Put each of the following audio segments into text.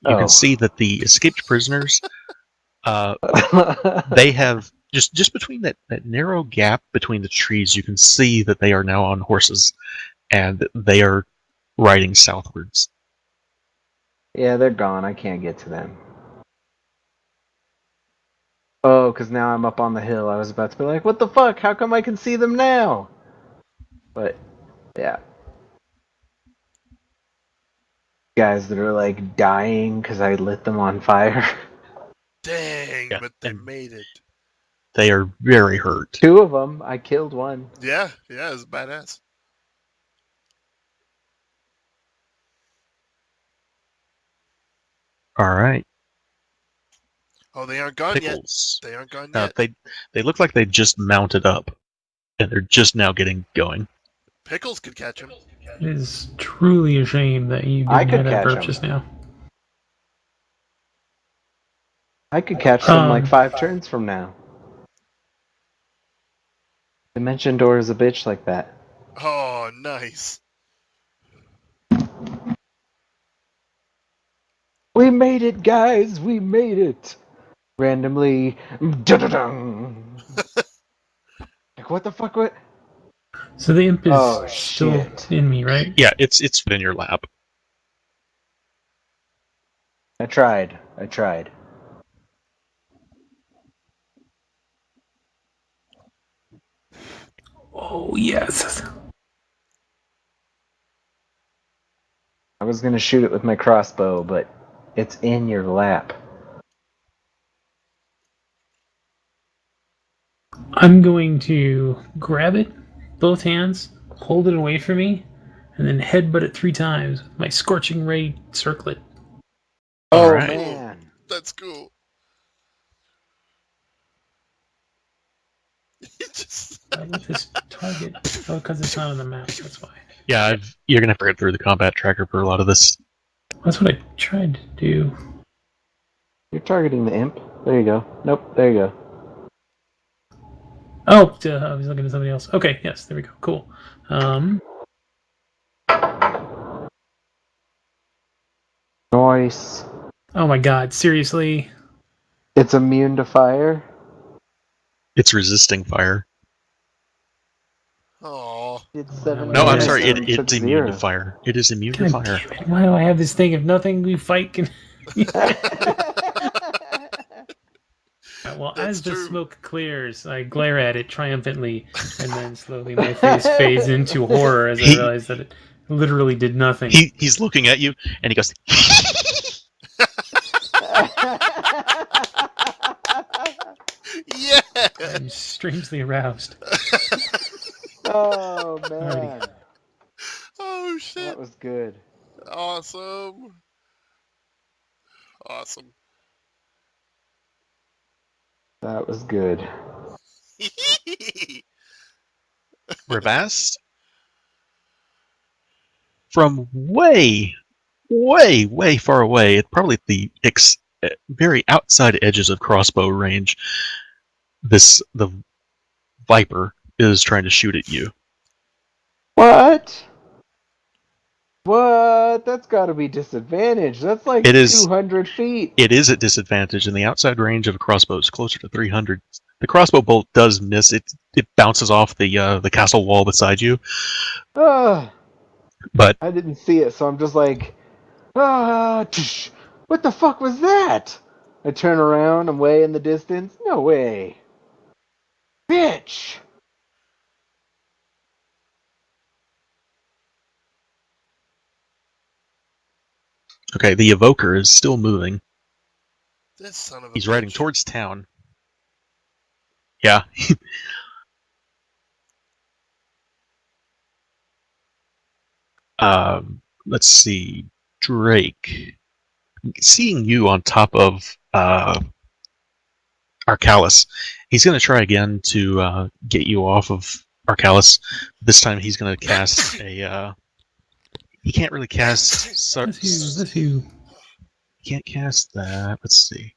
you can see that the escaped prisoners, they have just between that narrow gap between the trees, you can see that they are now on horses, and they are riding southwards. Yeah, they're gone. I can't get to them. Oh, because now I'm up on the hill. I was about to be like, what the fuck? How come I can see them now? But, yeah. Guys that are like dying because I lit them on fire. Dang, Yeah, but they and made it. they are very hurt. 2 of them. I killed one. Yeah, it's badass. All right. Oh, they aren't gone Pickles. yet. They aren't gone yet. They look like they just mounted up, and they're just now getting going. Pickles could catch him. It is truly a shame that you I didn't could have that catch burp him. just now. I could catch them like 5 turns from now. Dimension Door is a bitch like that. Oh, nice. We made it, guys! We made it! Randomly. Dun-dun-dun. Like, what the fuck? What? So the imp is Oh, still shit. in me, right? Yeah, it's in your lap. I tried. Oh, yes. I was gonna shoot it with my crossbow, but it's in your lap. I'm going to grab it, both hands, hold it away from me, and then headbutt it 3 times with my scorching ray circlet. Oh, Alright. man. That's cool. Just... With this target. Oh, because it's not on the map, that's why. Yeah, you're gonna have to get through the combat tracker for a lot of this. That's what I tried to do. You're targeting the imp. There you go. Nope, there you go. Oh, I was looking at somebody else. Okay, yes, there we go. Cool. Nice. Oh my god, seriously? It's immune to fire. It's resisting fire. Oh. It's No, 7. No, I'm Yeah, sorry, took it's immune 0. to fire. It is immune to God fire. damn it. Why do I have this thing if nothing we fight can... Well, That's as the true. smoke clears, I glare at it triumphantly, and then slowly my face fades into horror as I realize that it literally did nothing. He's looking at you, and he goes, Yeah! I'm strangely aroused. Oh, man. Oh, shit. That was good. Awesome. Awesome. That was good. Ravast? From way, way, way far away, probably at the very outside edges of crossbow range, the Viper is trying to shoot at you. What? What? That's gotta be disadvantage. That's like It is- 200 feet. It is at disadvantage, and the outside range of a crossbow is closer to 300. The crossbow bolt does miss. It bounces off the castle wall beside you, Ugh. but I didn't see it, so I'm just like, tsh, what the fuck was that? I turn around, I'm way in the distance. No way. Bitch! okay, the evoker is still moving. This son of a He's riding bitch. towards town. Yeah. Let's see. Drake. Seeing you on top of Arcalis, he's going to try again to get you off of Arcalis. This time he's going to cast a... he can't really cast... That's you. He can't cast that. Let's see.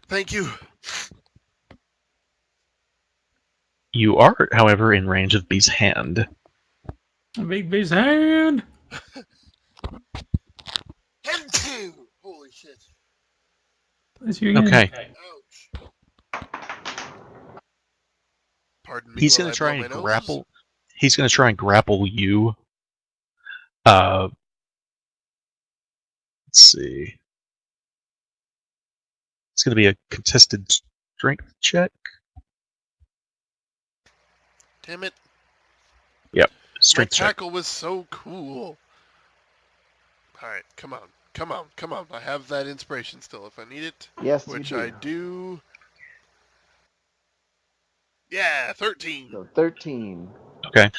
Thank you. You are, however, in range of B's hand. A big hand! Him too! Holy shit. Bless you again. Okay. Ouch. Pardon me He's while gonna I try blow my and nose. grapple. He's gonna try and grapple you. Let's see. It's gonna be a contested strength check. Damn it. Yep. My Strength check. tackle was so cool. Alright, come on. Come on, come on. I have that inspiration still if I need it. Yes, Which you do. I do. Yeah, 13. So 13. Okay.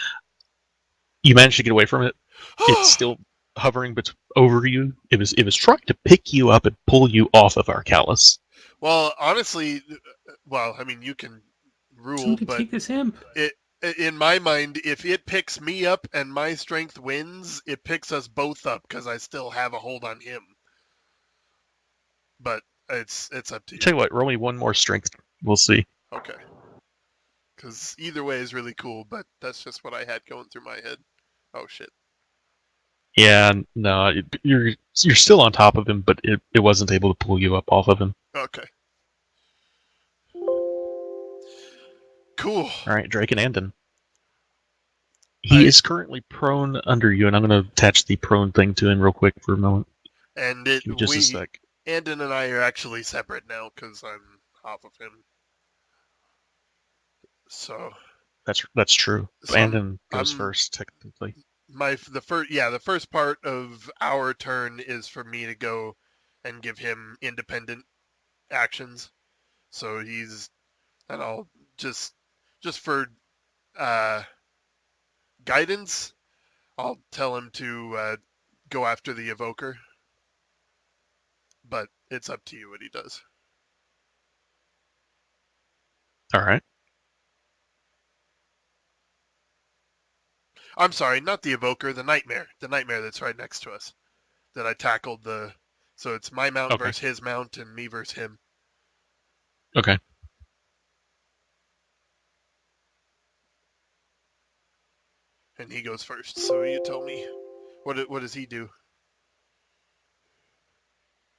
You managed to get away from it. It's still hovering over you. It was trying to pick you up and pull you off of Arcalis. Well, honestly, well, I mean, you can rule, Somebody but take this imp. in my mind, if it picks me up and my strength wins, it picks us both up because I still have a hold on him. But it's up to you. Tell you what, roll me one more strength. We'll see. Okay. Because either way is really cool, but that's just what I had going through my head. Oh shit. Yeah, no, you're still on top of him, but it wasn't able to pull you up off of him. Okay. Cool. All right, Drake and Andon. He is currently prone under you, and I'm going to attach the prone thing to him real quick for a moment. And Give me just a sec. Andon and I are actually separate now because I'm off of him. So That's true. So Andon goes I'm- first, technically. the first part of our turn is for me to go and give him independent actions. So and I'll just for guidance, I'll tell him to go after the evoker. But it's up to you what he does. All right. I'm sorry, not the evoker, the nightmare. The nightmare that's right next to us. That I tackled so it's my mount Okay. versus his mount and me versus him. Okay. And he goes first. So you tell me, what does he do?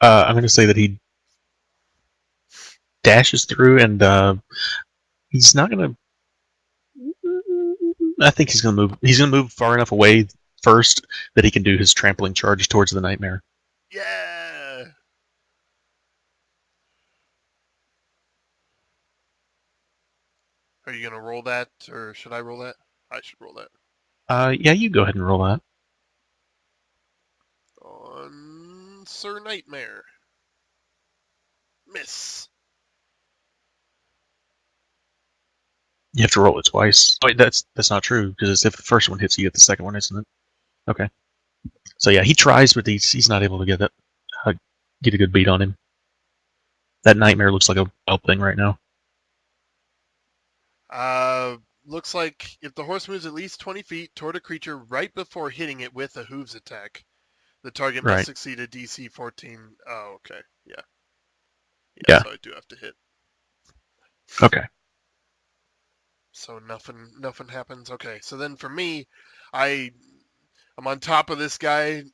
I'm going to say that he dashes through, and he's not going to. I think he's going to move. He's going to move far enough away first that he can do his trampling charge towards the nightmare. Yeah. Are you gonna roll that, or should I roll that? I should roll that. Yeah, you go ahead and roll that. On Sir Nightmare. Miss. You have to roll it twice. Wait, that's not true because it's if the first one hits, you get the second one, isn't it? Okay. So yeah, he tries, but he's not able to get a good beat on him. That nightmare looks like a wild thing right now. Looks like if the horse moves at least 20 feet toward a creature right before hitting it with a hooves attack, the target Right. must succeed a DC 14. Oh, okay. Yeah. Yeah. So I do have to hit. Okay. So nothing happens. Okay. So then for me, I'm on top of this guy,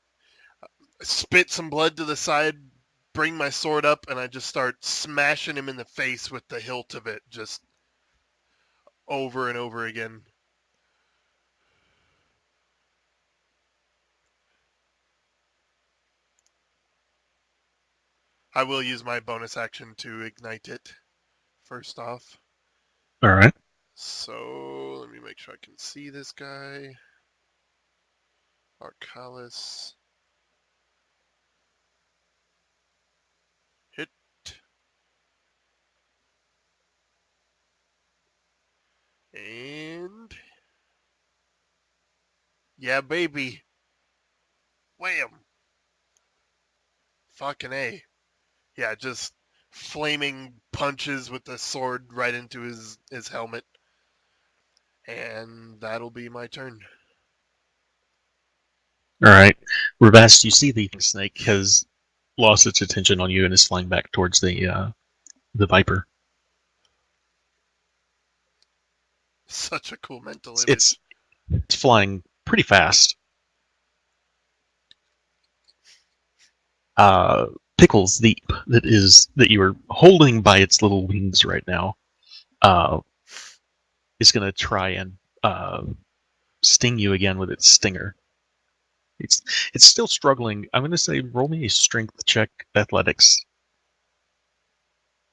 spit some blood to the side, bring my sword up, and I just start smashing him in the face with the hilt of it, just over and over again. I will use my bonus action to ignite it, first off. All right. So, let me make sure I can see this guy. Arcalis. Hit. And... yeah, baby. Wham! Fucking A. Yeah, just flaming punches with the sword right into his helmet. And that'll be my turn. All right. Ravast, you see the snake has lost its attention on you and is flying back towards the viper. Such a cool mental image. It's flying pretty fast. Pickles, the that you are holding by its little wings right now, is going to try and sting you again with its stinger. It's still struggling. I'm going to say roll me a strength check, athletics.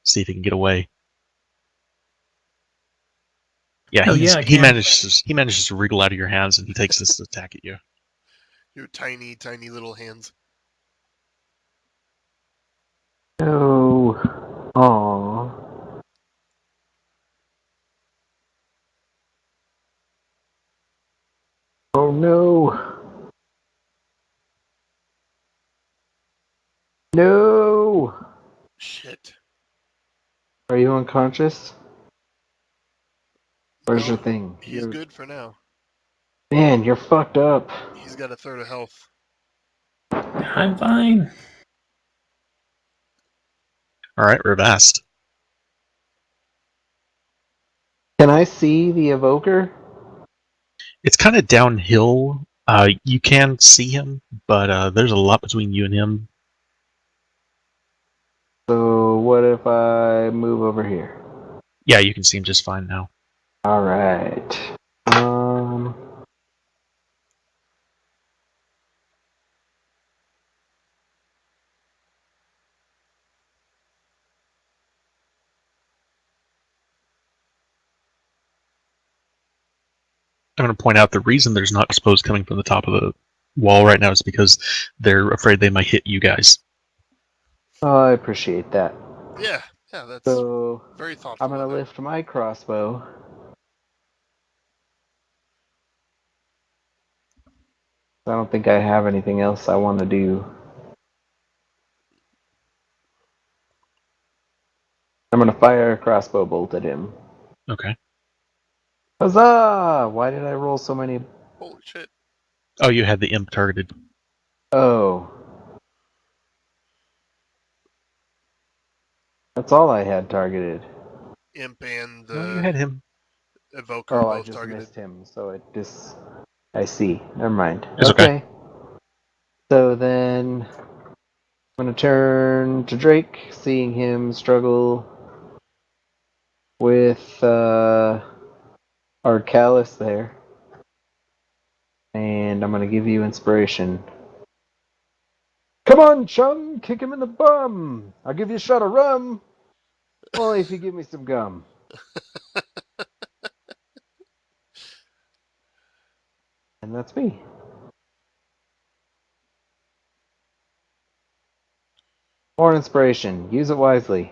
See if he can get away. Yeah, Oh, yeah, I he can. manages to wriggle out of your hands, and he takes this attack at you. Your tiny, tiny little hands. No. Aww. Oh no. No. Shit. Are you unconscious? Where's your No, thing? he's good for now. Man, you're fucked up. He's got a third of health. I'm fine. All right, Ravast. Can I see the evoker? It's kind of downhill. You can see him, but there's a lot between you and him. So what if I move over here? Yeah, you can see him just fine now. All right. I'm going to point out the reason there's not exposed coming from the top of the wall right now is because they're afraid they might hit you guys. Oh, I appreciate that. Yeah, that's So very thoughtful. I'm gonna of them. lift my crossbow. I don't think I have anything else I want to do. I'm gonna fire a crossbow bolt at him. Okay. Huzzah! Why did I roll so many? Holy shit. Oh, you had the imp targeted. Oh. That's all I had targeted. Imp and No, you had him. Evoker Oh, I both just targeted. missed him, so it just... I see. Never mind. It's okay. So then... I'm gonna turn to Drake, seeing him struggle with our callus there. And I'm gonna give you inspiration. Come on, chum! Kick him in the bum! I'll give you a shot of rum! Only if you give me some gum. And that's me. More inspiration. Use it wisely.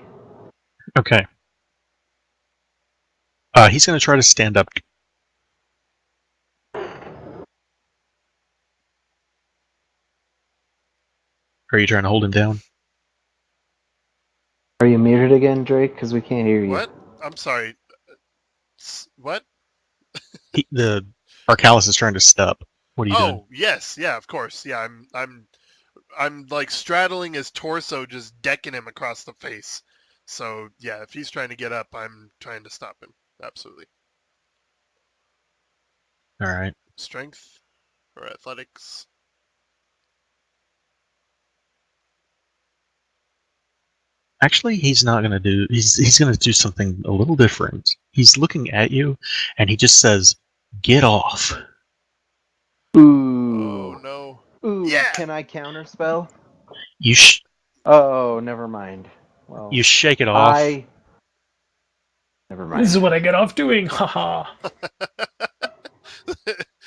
Okay. He's going to try to stand up. Are you trying to hold him down? Are you muted again, Drake? Because we can't hear you. What? I'm sorry. What? The Arcalis is trying to step. What are you doing? Oh, yes. Yeah, of course. Yeah, I'm like straddling his torso, just decking him across the face. So, yeah, if he's trying to get up, I'm trying to stop him. Absolutely. All right. Strength or athletics? Actually, he's not going to do. He's going to do something a little different. He's looking at you, and he just says, "Get off." Ooh. Oh, no. Ooh, Yeah! can I counterspell? You Oh, never mind. Well, you shake it off. Never This is mind. what I get off doing. Haha.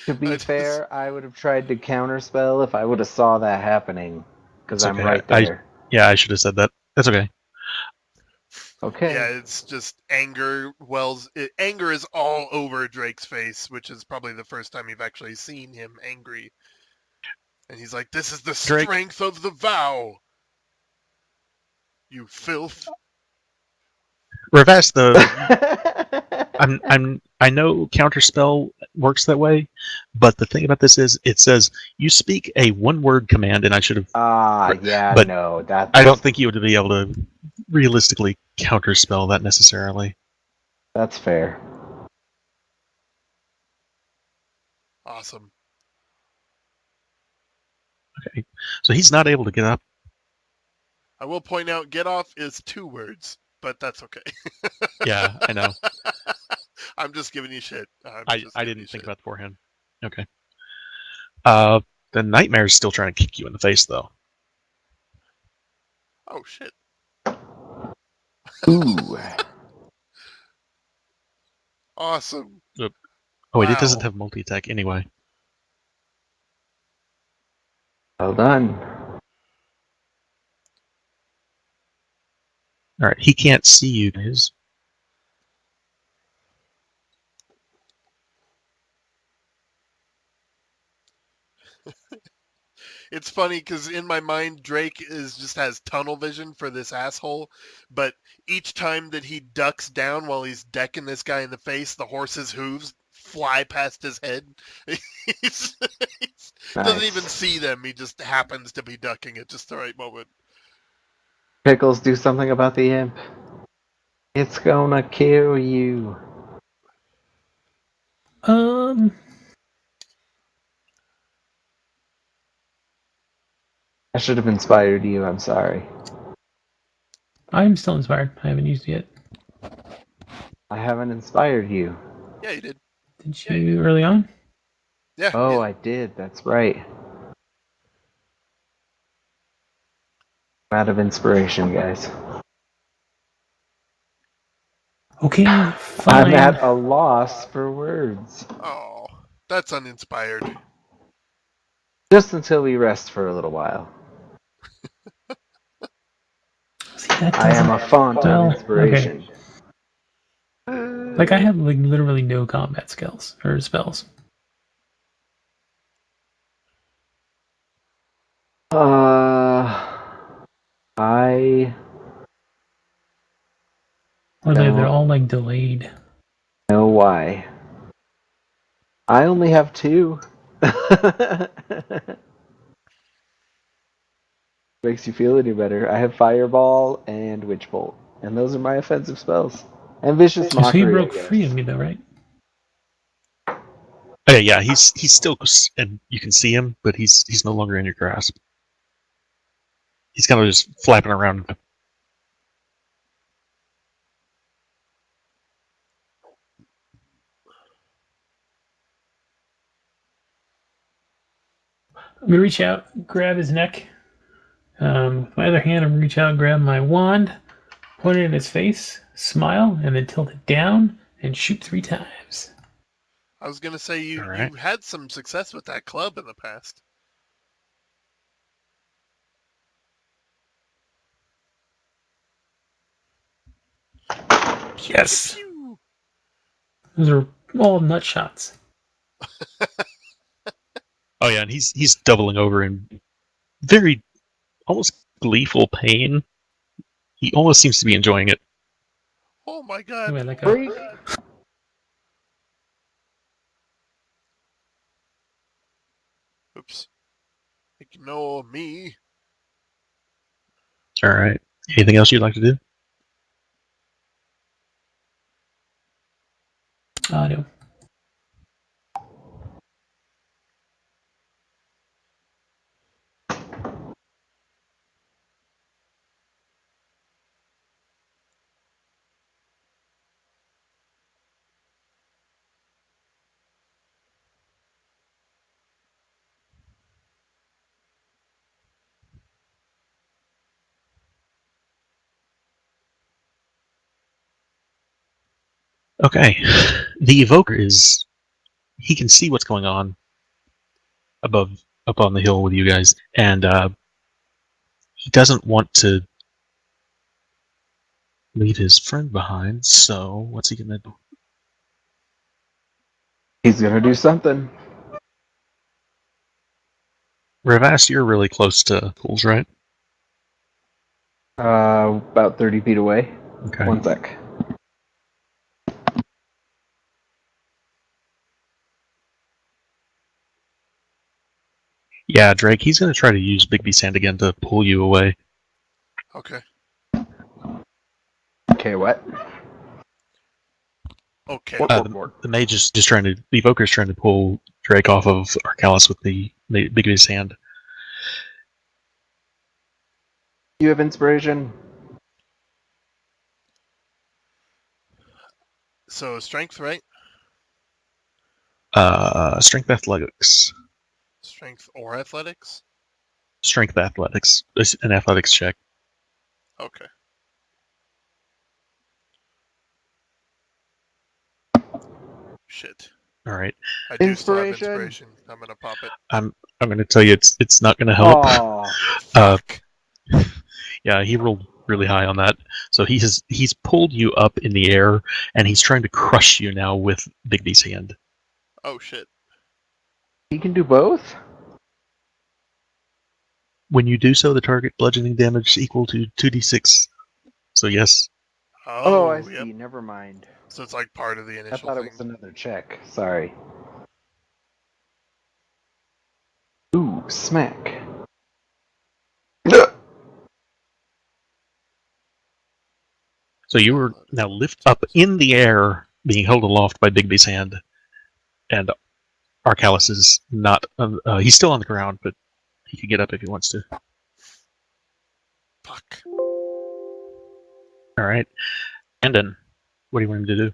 To be I just- fair, I would have tried to counterspell if I would have saw that happening. Because It's I'm okay. right there. I should have said that. That's okay. Okay. Yeah, it's just anger anger is all over Drake's face, which is probably the first time you've actually seen him angry. And he's like, "This is the Drake. strength of the vow, you filth." Reverse I know counterspell works that way, but the thing about this is it says you speak a one-word command, and I should have. Yeah, but no, that's... I don't think you would be able to realistically counterspell that necessarily. That's fair. Awesome. Okay, so he's not able to get up. I will point out, get off is 2 words, but that's okay. Yeah, I know. I'm just giving you shit. I didn't think about it beforehand. Okay. The nightmare's still trying to kick you in the face, though. Oh, shit. Ooh. Awesome. Oh, wait, it doesn't Wow. have multi-attack anyway. Well done. Alright, he can't see you guys. It's funny because in my mind, Drake just has tunnel vision for this asshole, but each time that he ducks down while he's decking this guy in the face, the horse's hooves fly past his head. He's, doesn't even Nice. see them. He just happens to be ducking at just the right moment. Pickles, do something about the imp. It's gonna kill you. I should have inspired you, I'm sorry. I'm still inspired. I haven't used it yet. I haven't inspired you. Yeah, you did. Did you early on? Yeah. Oh, yeah. I did, that's right. I'm out of inspiration, guys. Okay, fine. I'm at a loss for words. Oh, that's uninspired. Just until we rest for a little while. See, that I am doesn't- a font well, of inspiration. Like, I have like literally no combat skills or spells. I Or they're No. all like delayed. know why. I only have 2. Makes you feel any better. I have Fireball and Witch Bolt. And those are my offensive spells. And Vicious So he Mockery, broke I guess. free of me though, right? Okay, yeah, he's still, and you can see him, but he's no longer in your grasp. He's kind of just flapping around. I'm gonna reach out, grab his neck. With my other hand, I'm gonna reach out and grab my wand, point it in his face, smile, and then tilt it down and shoot 3 times. I was gonna say you Alright. had some success with that club in the past. Pew, Yes. pew, pew. Those are all nut shots. Oh yeah, and he's doubling over in very almost gleeful pain. He almost seems to be enjoying it. Oh my Oh, god. I like a, Freak. Oops. Ignore me. Alright. Anything else you'd like to do? no. Okay. The evoker is he can see what's going on up on the hill with you guys, and he doesn't want to leave his friend behind, so what's he gonna do? He's gonna do something. Ravast, you're really close to Pools, right? About 30 feet away. Okay. 1 sec. Yeah, Drake, he's gonna try to use Big B Sand again to pull you away. Okay. Okay, what? Okay. The mage is just trying to, the evoker's trying to pull Drake off of Arcalis with the Big B Sand. You have inspiration? So strength, right? Strength athletics. Strength or athletics? Strength athletics. It's an athletics check. Okay. Shit. All right. I do still have Inspiration? inspiration. I'm gonna pop it. I'm going to tell you it's not going to help. Aw. Fuck. Yeah, he rolled really high on that. So he's pulled you up in the air, and he's trying to crush you now with Bigby's hand. Oh shit. He can do both? When you do so, the target bludgeoning damage equal to 2d6. So yes. Oh, I Oh, see. yep. Never mind. So it's like part of the I initial thought thing. it was another check. Sorry. Ooh, smack. So you were now lift up in the air, being held aloft by Bigby's hand, and Arcalis is not. He's still on the ground, but he can get up if he wants to. Fuck. All right, Brandon, what do you want him to do?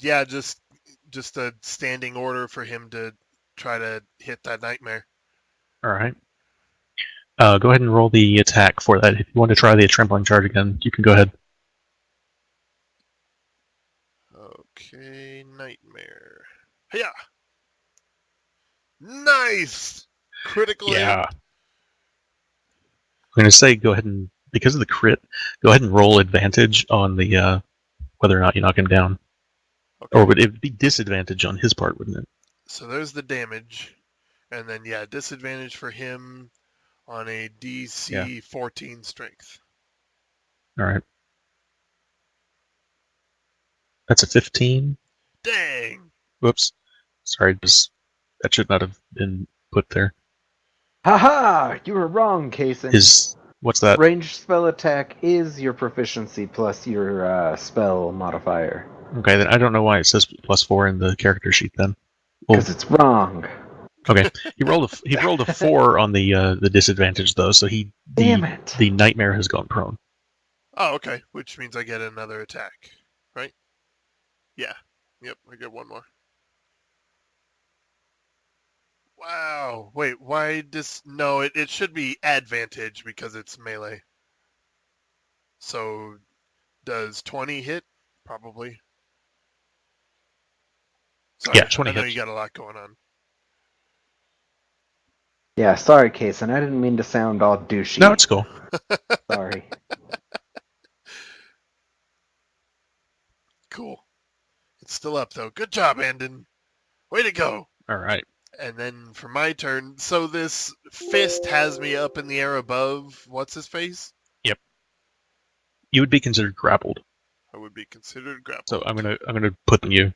Yeah, just a standing order for him to try to hit that nightmare. All right. Go ahead and roll the attack for that. If you want to try the trampling charge again, you can go ahead. Okay, nightmare. Yeah. Nice. Critical hit. Yeah. I'm going to say go ahead and, because of the crit, go ahead and roll advantage on the whether or not you knock him down. Okay. Or would it be disadvantage on his part, wouldn't it? So there's the damage, and then yeah, disadvantage for him on a DC 14 strength. All right. That's a 15. Dang. Whoops. Sorry, that should not have been put there. Haha! You were wrong, Kaysen. What's that? Ranged spell attack is your proficiency plus your spell modifier. Okay, then I don't know why it says +4 in the character sheet then. Because it's wrong. Okay, he rolled a 4 on the disadvantage though, so Damn it. the nightmare has gone prone. Oh, okay. Which means I get another attack, right? Yeah. Yep, I get one more. Wow. Wait, why this? No, it should be advantage because it's melee. So, does 20 hit? Probably. Sorry, Yeah, 20 I know hits. you got a lot going on. Yeah, sorry, Kaysen. I didn't mean to sound all douchey. No, it's cool. Sorry. Cool. It's still up though. Good job, Andon. Way to go. All right. And then for my turn, so this fist has me up in the air above what's his face? Yep. You would be considered grappled. I would be considered grappled. So I'm gonna put you.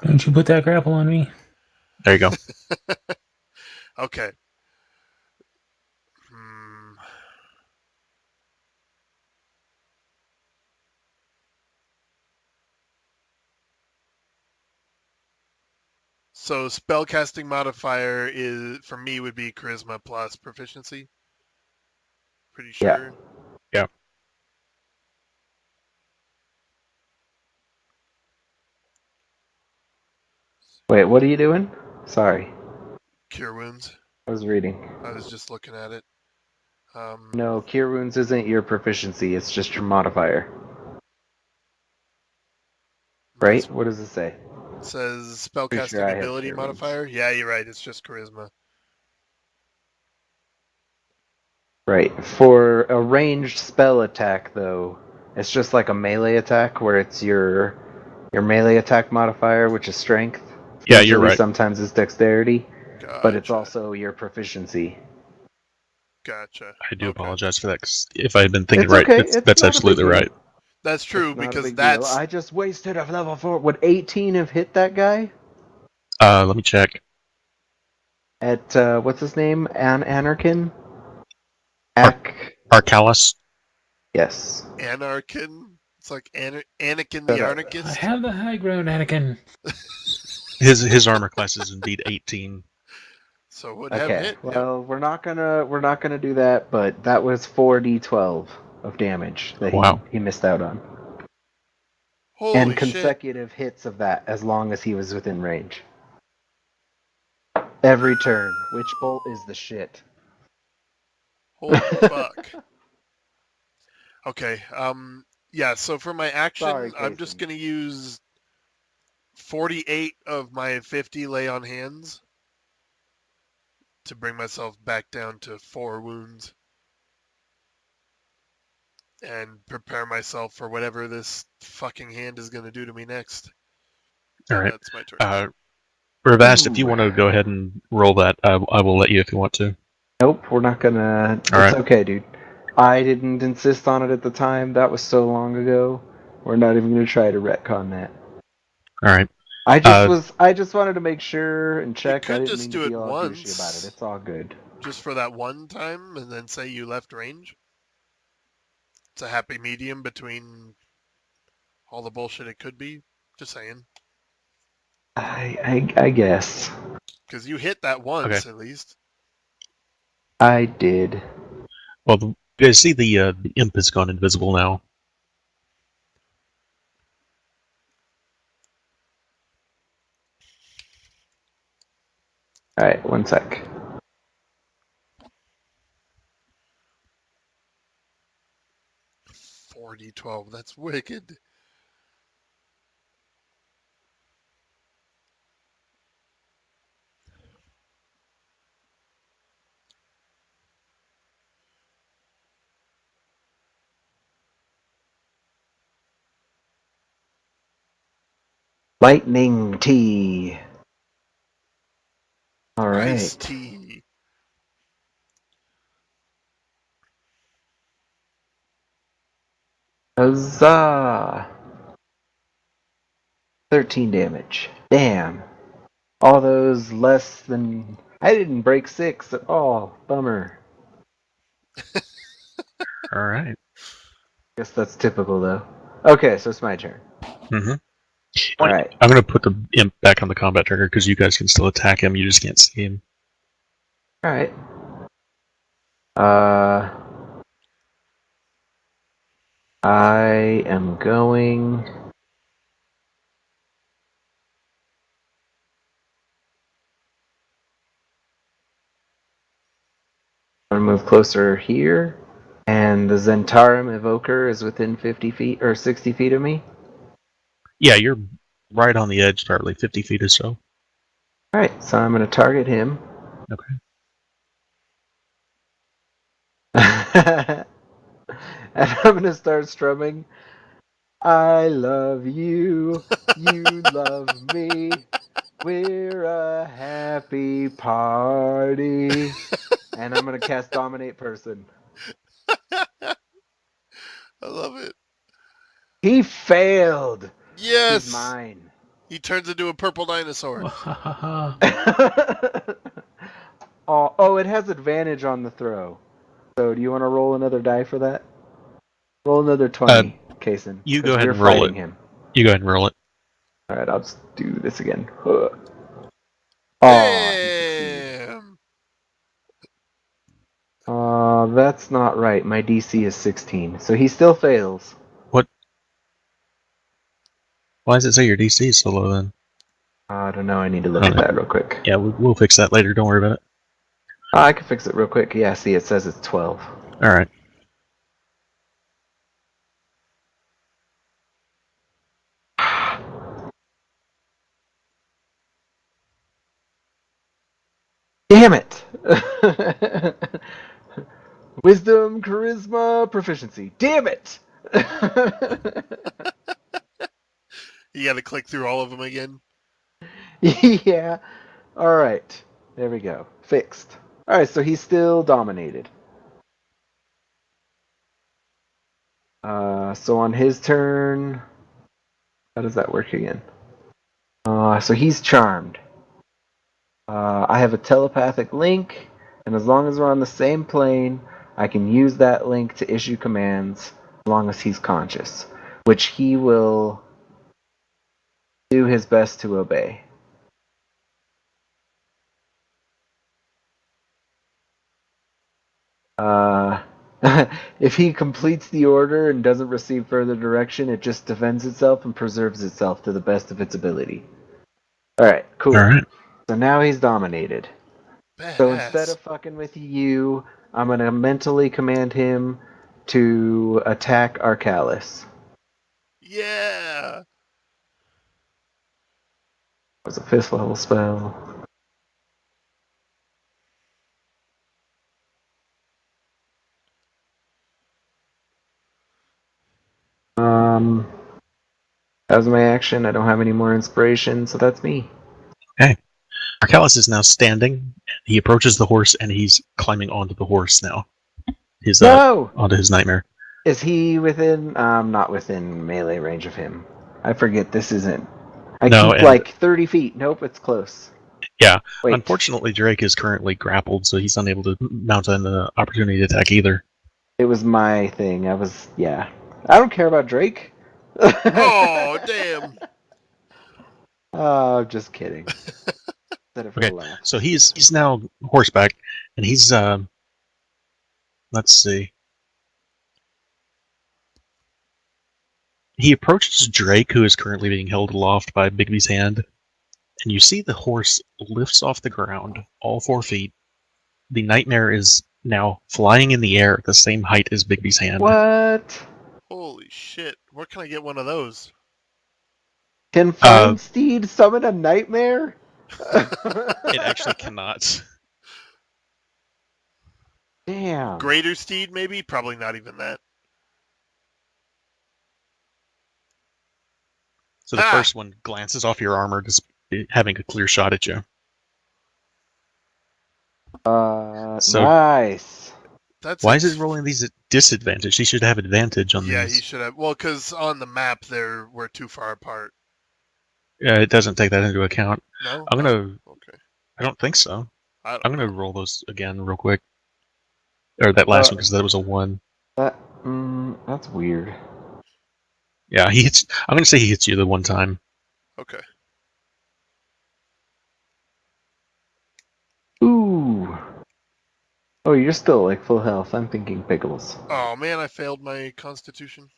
Don't you put that grapple on me? There you go. Okay. So spellcasting modifier is for me would be charisma plus proficiency. Pretty sure. Yeah. Wait, what are you doing? Sorry. Cure wounds. I was reading. I was just looking at it. No, Cure Wounds isn't your proficiency, it's just your modifier. Right? What does it say? It says spellcasting sure I have ability Cure Wounds. modifier. Yeah, you're right. It's just charisma. Right. For a ranged spell attack, though, it's just like a melee attack where it's your melee attack modifier, which is strength. Yeah, you're right. Sometimes it's dexterity, Gotcha. but it's also your proficiency. Gotcha. I do Okay. apologize for that. 'Cause if I had been thinking It's right, okay. that's It's not a big absolutely deal. right. That's true It's not a because big that's deal. I just wasted a level 4. Would 18 have hit that guy? Let me check. At, what's his name? Anarchin? Arcalis. Yes. Anarchin. It's like Anakin Shut the up. I Anarchist. have the high ground, Anakin. His armor class is indeed 18. So would have Okay, hit. Yep. well, we're not gonna do that, but that was 4d12 of damage that Wow. he missed out on. And Holy shit. consecutive hits of that as long as he was within range. Every turn. Witch Bolt is the shit. Holy fuck. Okay. Yeah. So for my action, Sorry, I'm just Kason. gonna use 48 of my 50 lay on hands to bring myself back down to 4 wounds and prepare myself for whatever this fucking hand is gonna do to me next. All And right. that's my turn. Ravast, if you Ooh. want to go ahead and roll that, I will let you if you want to. Nope, we're not gonna. All It's right. okay, dude. I didn't insist on it at the time. That was so long ago. We're not even gonna try to retcon that. All right. I Uh, just wanted to make sure and You check. I could didn't just mean to do it be all douchey about it. once, It's all good. just for that one time, and then say you left range. It's a happy medium between all the bullshit it could be. Just saying. I guess. Because you hit that okay. once, at least. I did. Well, you guys see the imp has gone invisible now. Alright, one sec. 4d12, that's wicked. Lightning tea. Alright. Iced tea. Huzzah! 13 damage. Damn. All those less than. I didn't break 6 at all. Bummer. All right. Guess that's typical though. Okay, so it's my turn. Mm-hmm. Alright. I'm going to put the imp back on the combat trigger because you guys can still attack him. You just can't see him. Alright. Uh. I am going. I'm gonna move closer here. And the Zentarum Evoker is within 50 feet or 60 feet of me. Yeah, you're right on the edge, probably 50 feet or so. Alright, so I'm going to target him. Okay. And I'm going to start strumming. I love you. You love me. We're a happy party. And I'm going to cast Dominate Person. I love it. He failed. Yes! He's mine. He turns into a purple dinosaur. Oh, it has advantage on the throw. So do you want to roll another die for that? Roll another 20, Kason. You go Because ahead we're and roll fighting it. him. You go ahead and roll it. Alright, I'll just do this again. Oh, he succeeded. Damn! That's not right. My DC is 16. So he still fails. What? Why does it say your DC is so low then? I don't know. I need to look I at don't know. that real quick. Yeah, we'll fix that later. Don't worry about it. I can fix it real quick. Yeah, see, it says it's 12. All right. Damn it! Wisdom, charisma, proficiency. Damn it! You gotta click through all of them again. Yeah. Alright. There we go. Fixed. Alright, so he's still dominated. So on his turn, how does that work again? So he's charmed. I have a telepathic link, and as long as we're on the same plane, I can use that link to issue commands as long as he's conscious, which he will do his best to obey. If he completes the order and doesn't receive further direction, it just defends itself and preserves itself to the best of its ability. Alright, cool. All right. So now he's dominated. So instead Badass. of fucking with you, I'm gonna mentally command him to attack Arcalis. Yeah. It was a 5th level spell. That was my action. I don't have any more inspiration, so that's me. Arcalis is now standing. He approaches the horse and he's climbing onto the horse now. He's No! onto his nightmare. Is he within? Not within melee range of him. I forget this isn't. I No, keep and- like 30 feet. Nope, it's close. Yeah. Wait. Unfortunately, Drake is currently grappled, so he's unable to mount an opportunity attack either. It was my thing. Yeah. I don't care about Drake. Oh, damn. Oh, just kidding. Said it for Okay. a laugh. So he's now horseback, and he's let's see. He approaches Drake, who is currently being held aloft by Bigby's hand, and you see the horse lifts off the ground, all 4 feet. The nightmare is now flying in the air at the same height as Bigby's hand. What? Holy shit. Where can I get one of those? Can Flying Steed summon a nightmare? It actually cannot. Damn. Greater Steed, maybe? Probably not even that. So the Ah! first one glances off your armor, just having a clear shot at you. So- Nice. That's Why is it rolling these at disadvantage? He should have advantage on Yeah, he these. should have. Well, because on the map, we're too far apart. It doesn't take that into account. No? I'm gonna. Okay. I don't think so. I don't I'm gonna know. roll those again real quick. Or that last Uh, one, because that was a 1. That's weird. Yeah, he hits. I'm gonna say he hits you the one time. Okay. Ooh. Oh, you're still like full health. I'm thinking pickles. Oh, man, I failed my constitution.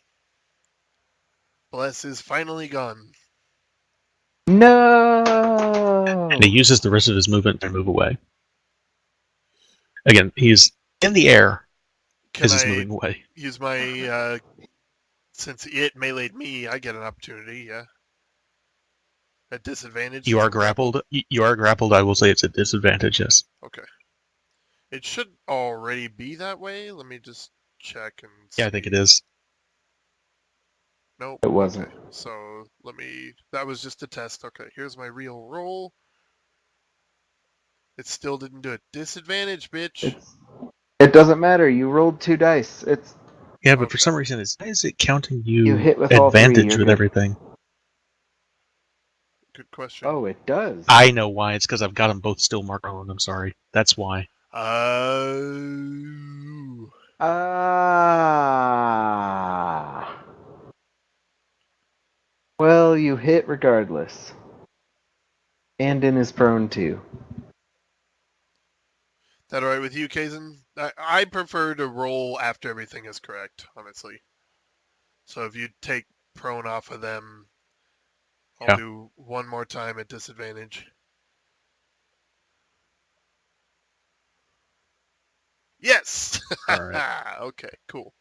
Bless is finally gone. No. And he uses the rest of his movement to move away. Again, he's in the air Can as he's I moving away. use my, since it melee'd me, I get an opportunity, yeah? At disadvantage? You since are I'm grappled. You are grappled. I will say it's a disadvantage. Yes. Okay. It should already be that way. Let me just check and see. Yeah, I think it is. Nope. It wasn't. Okay. So that was just a test. Okay, here's my real roll. It still didn't do it. Disadvantage, bitch. It doesn't matter. You rolled 2 dice. Yeah, but for Okay. some reason, why is it counting You you hit with all 3, advantage you're with good. everything? Good question. Oh, it does. I know why. It's because I've got them both still marked. Oh, I'm sorry. That's why. Ah. Well, you hit regardless. Andin is prone too. That alright with you, Kazan? I prefer to roll after everything is correct, honestly. So if you take prone off of them, I'll Yeah. do one more time at disadvantage. Yes! All right. Okay, cool.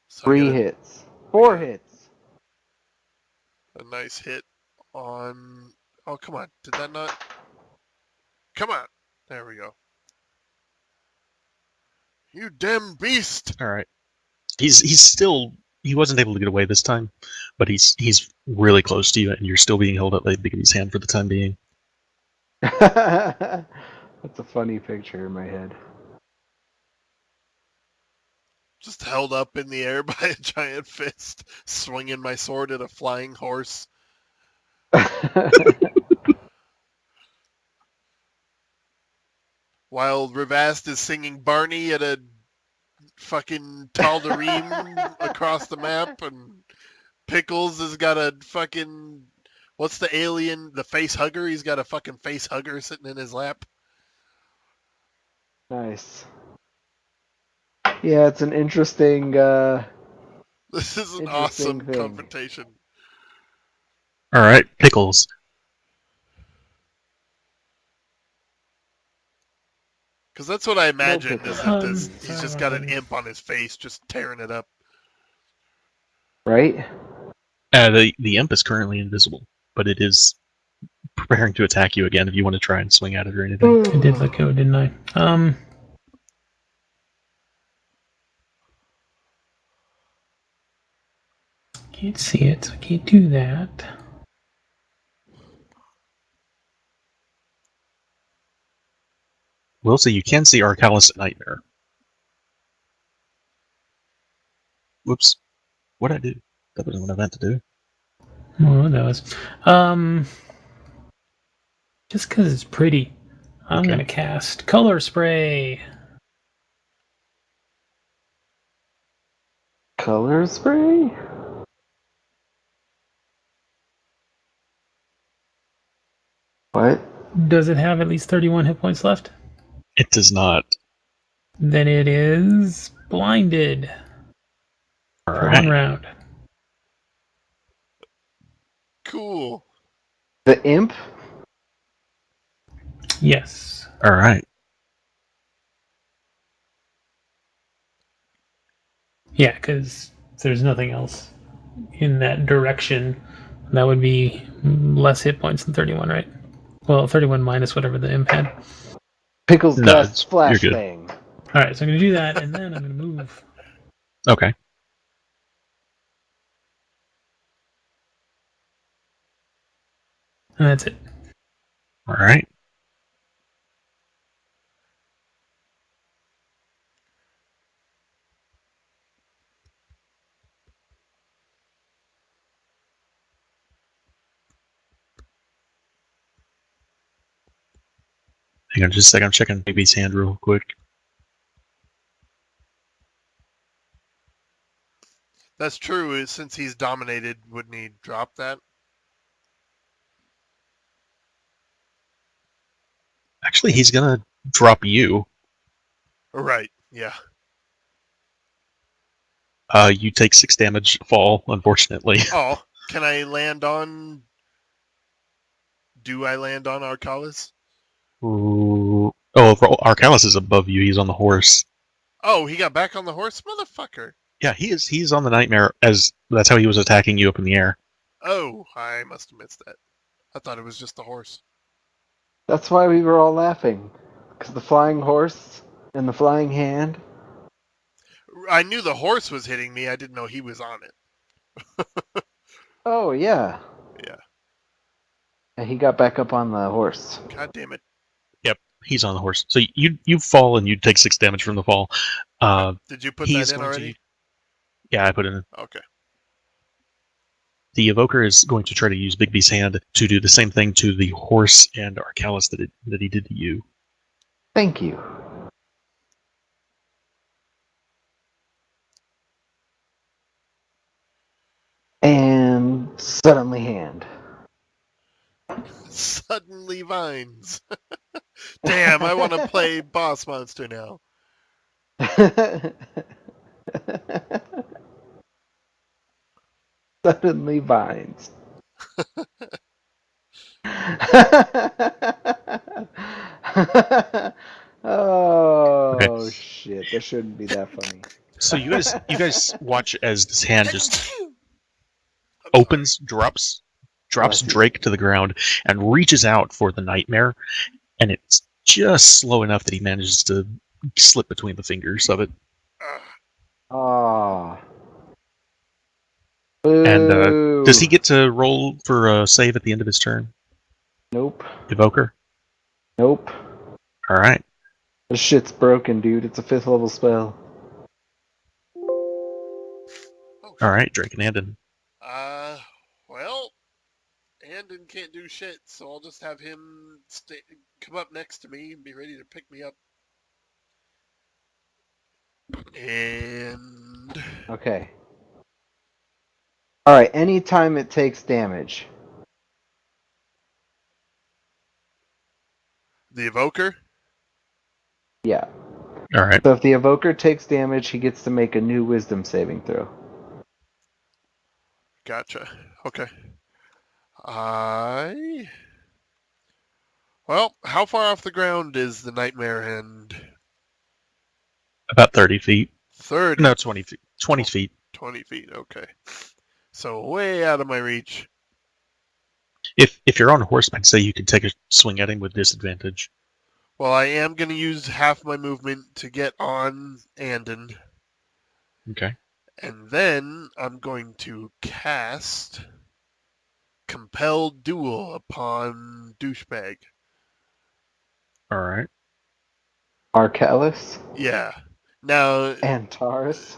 So I 3 get hits. 4 yeah. hits. a nice hit on... Oh, come on. Did that not... Come on. There we go. You damn beast! All right. He's still. He wasn't able to get away this time, but he's really close to you, and you're still being held up by Bigby's hand for the time being. That's a funny picture in my head. Just held up in the air by a giant fist, swinging my sword at a flying horse. While Rivast is singing Barney at a fucking Tal'Darim across the map, and Pickles has got a fucking... What's the alien? The face hugger? He's got a fucking face hugger sitting in his lap. Nice. Yeah, it's an interesting. This is an Interesting awesome thing. confrontation. All right, Pickles. Because that's what I imagined, pickle. is that this he's Sorry, just wrong got an button. imp on his face just tearing it up. Right? The imp is currently invisible, but it is preparing to attack you again if you want to try and swing at it or anything. I did let go, didn't I? Can't see it, so I can't do that. Will say you can see Arcalis at Nightmare. Whoops. What'd I do? That wasn't what I meant to do. Oh, that was. Just because it's pretty, I'm Okay. gonna cast Color Spray. Color spray? What? Does it have at least 31 hit points left? It does not. Then it is blinded All for right. 1 round. Cool. The imp? Yes. All right. Yeah, because there's nothing else in that direction. That would be less hit points than 31, right? Well, 31 minus whatever the imp had. Pickles No, cast you're good. flashbang. Alright, so I'm going to do that, and then I'm going to move. Okay. And that's it. All right. Hang on just a second. I'm checking Baby's hand real quick. That's true. Since he's dominated, wouldn't he drop that? Actually, he's gonna drop you. Right. Yeah. You take 6 damage fall, unfortunately. Oh, can I land on? Do I land on Arcalis? Ooh. Oh, Arcalis is above you. He's on the horse. Oh, he got back on the horse, motherfucker. Yeah, he is. He's on the Nightmare as that's how he was attacking you up in the air. Oh, I must have missed that. I thought it was just the horse. That's why we were all laughing. Because the flying horse and the flying hand. I knew the horse was hitting me. I didn't know he was on it. Oh, yeah. Yeah. And he got back up on the horse. God damn it. Yep, he's on the horse. So you fall and you take 6 damage from the fall. Did you put He's that in going already? to. Yeah, I put it in. Okay. The evoker is going to try to use Bigby's hand to do the same thing to the horse and Arcalis that he did to you. Thank you. And suddenly hand. Suddenly vines. Damn, I want to play boss monster now. Suddenly vines. Oh Okay. shit! That shouldn't be that funny. So you guys watch as this hand just I'm opens, drops Bless you. Drake to the ground, and reaches out for the Nightmare, and it's just slow enough that he manages to slip between the fingers of it. sorry. Oh. And Boo. does he get to roll for a save at the end of his turn? Nope. Evoker? Nope. All right. This shit's broken, dude. It's a 5th level spell. Oh, All right, Drake and Andon. Well, Andon can't do shit, so I'll just have him come up next to me and be ready to pick me up. And Okay. Alright, anytime it takes damage. the evoker? Yeah. All right. So if the evoker takes damage, he gets to make a new wisdom saving throw. Gotcha. Okay. Well, how far off the ground is the nightmare end? About 30 feet. 30. No, 20 feet. 20 feet. 20 feet, okay. So way out of my reach. If you're on horseback, say you could take a swing at him with disadvantage. Well, I am going to use half my movement to get on Andon. Okay. And then I'm going to cast Compelled Duel upon Douchebag. All right. Arcalis? Yeah. Now, Antares?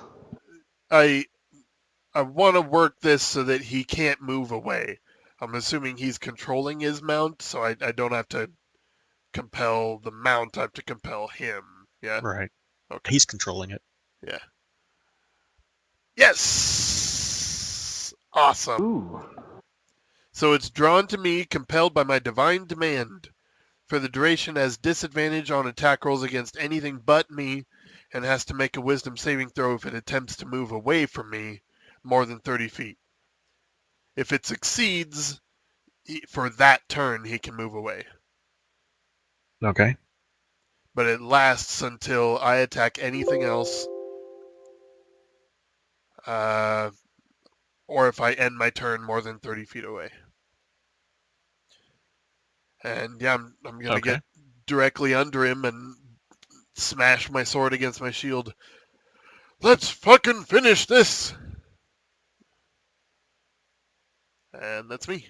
I want to work this so that he can't move away. I'm assuming he's controlling his mount, so I don't have to compel the mount. I have to compel him. Yeah? Right. Okay. He's controlling it. Yeah. Yes! Awesome. Ooh. So it's drawn to me, compelled by my divine demand. For the duration has disadvantage on attack rolls against anything but me, and has to make a wisdom saving throw if it attempts to move away from me more than 30 feet. If it succeeds, for that turn, he can move away. Okay. But it lasts until I attack anything else, or if I end my turn more than 30 feet away. And yeah, I'm going to get directly under him and smash my sword against my shield. Let's fucking finish this! And that's me.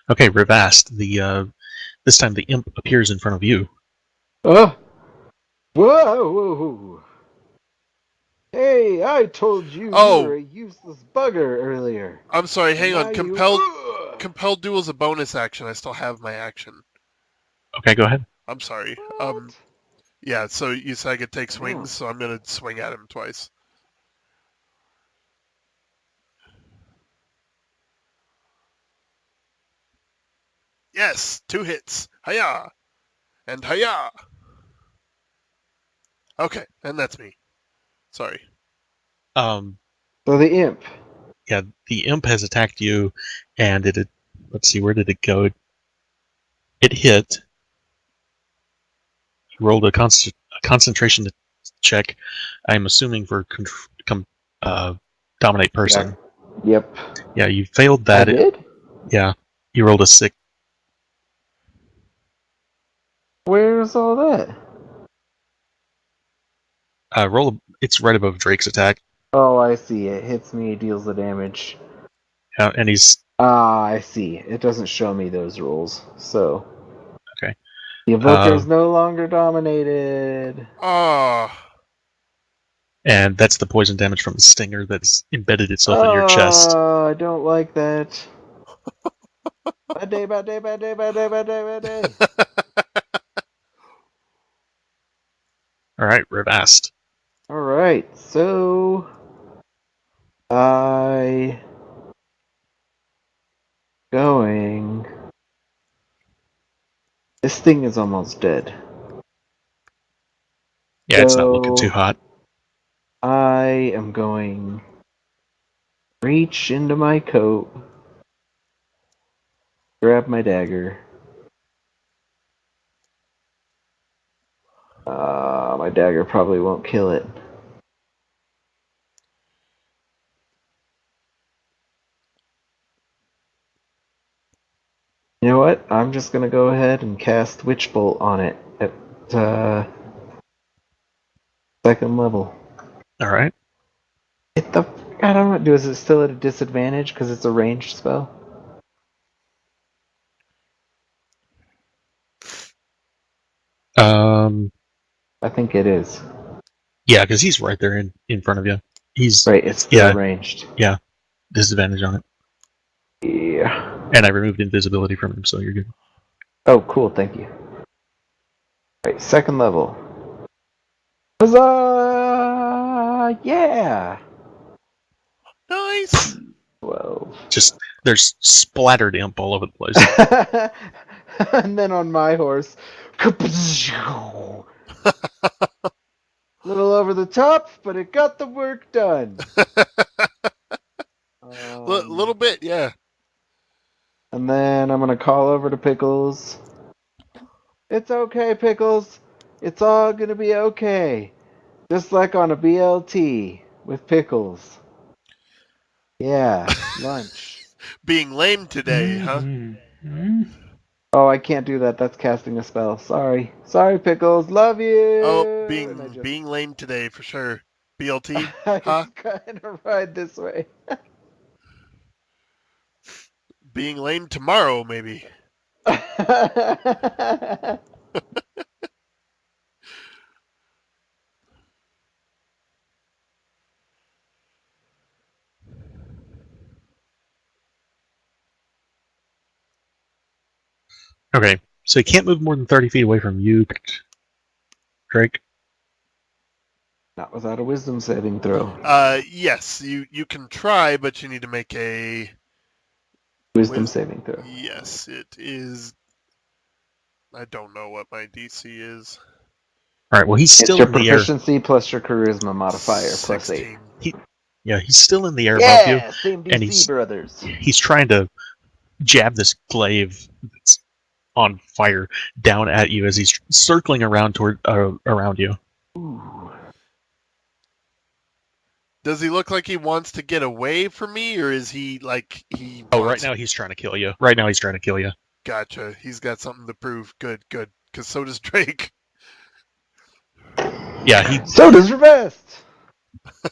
Okay, Rivast. This time the imp appears in front of you. Oh! Whoa! Hey, I told you you were a useless bugger earlier. I'm sorry, hang on. Compelled Duel is a bonus action. I still have my action. Okay, go ahead. I'm sorry. What? Yeah, so you said I could take swings, so I'm going to swing at him twice. Yes, 2 hits. Hiya! And hiya! Okay, and that's me. Sorry. So the imp. Yeah, the imp has attacked you, and let's see, where did it go? It hit. You rolled a concentration check. I'm assuming for dominate person. Yeah. Yep. Yeah, you failed that. I did? Yeah, you rolled a 6. Where's all that? It's right above Drake's attack. Oh, I see. It hits me, deals the damage. Yeah, and he's... Ah, I see. It doesn't show me those rolls, so... Okay. The evoker is no longer dominated. Oh. And that's the poison damage from the stinger that's embedded itself in your chest. Oh, I don't like that. Bad day, bad day, bad day, bad day, bad day, bad day. Alright, Rivast. Alright, so... Going... This thing is almost dead. Yeah, it's not looking too hot. I am going... Reach into my coat. Grab my dagger. My dagger probably won't kill it. You know what? I'm just gonna go ahead and cast Witch Bolt on it at 2nd level. Alright. I don't know. Is it still at a disadvantage because it's a ranged spell? I think it is. Yeah, because he's right there in front of you. He's right. It's still ranged. Yeah, disadvantage on it. Yeah. And I removed invisibility from him, so you're good. Oh, cool. Thank you. Right, 2nd level. Huzzah! Yeah. Nice. 12. Just there's splattered imp all over the place. And then on my horse, little over the top, but it got the work done. Little bit, yeah. And then I'm gonna call over to Pickles. It's okay, Pickles. It's all gonna be okay. Just like on a BLT with Pickles. Yeah, lunch. Being lame today, huh? Mm-hmm. Oh, I can't do that. That's casting a spell. Sorry. Sorry, Pickles. Love Oh, you. And I being just being lame today for sure. BLT, I huh? kind of ride this way. Being lame tomorrow, maybe. Okay, so he can't move more than 30 feet away from you, Drake. Not without a wisdom saving throw. Yes, you can try, but you need to make a Wisdom saving throw. Yes, it is. I don't know what my DC is. All right, well, he's It's still your in the air. proficiency plus your charisma modifier plus 8. 16. He's still in the air above you, Yeah, same and DC, brothers. he's trying to jab this glaive that's on fire down at you as he's circling around around you. Ooh. Does he look like he wants to get away from me, or is he like he? Oh, wants... right now he's trying to kill you. Right now he's trying to kill you. Gotcha. He's got something to prove. Good. Because so does Drake. Yeah, So does your best.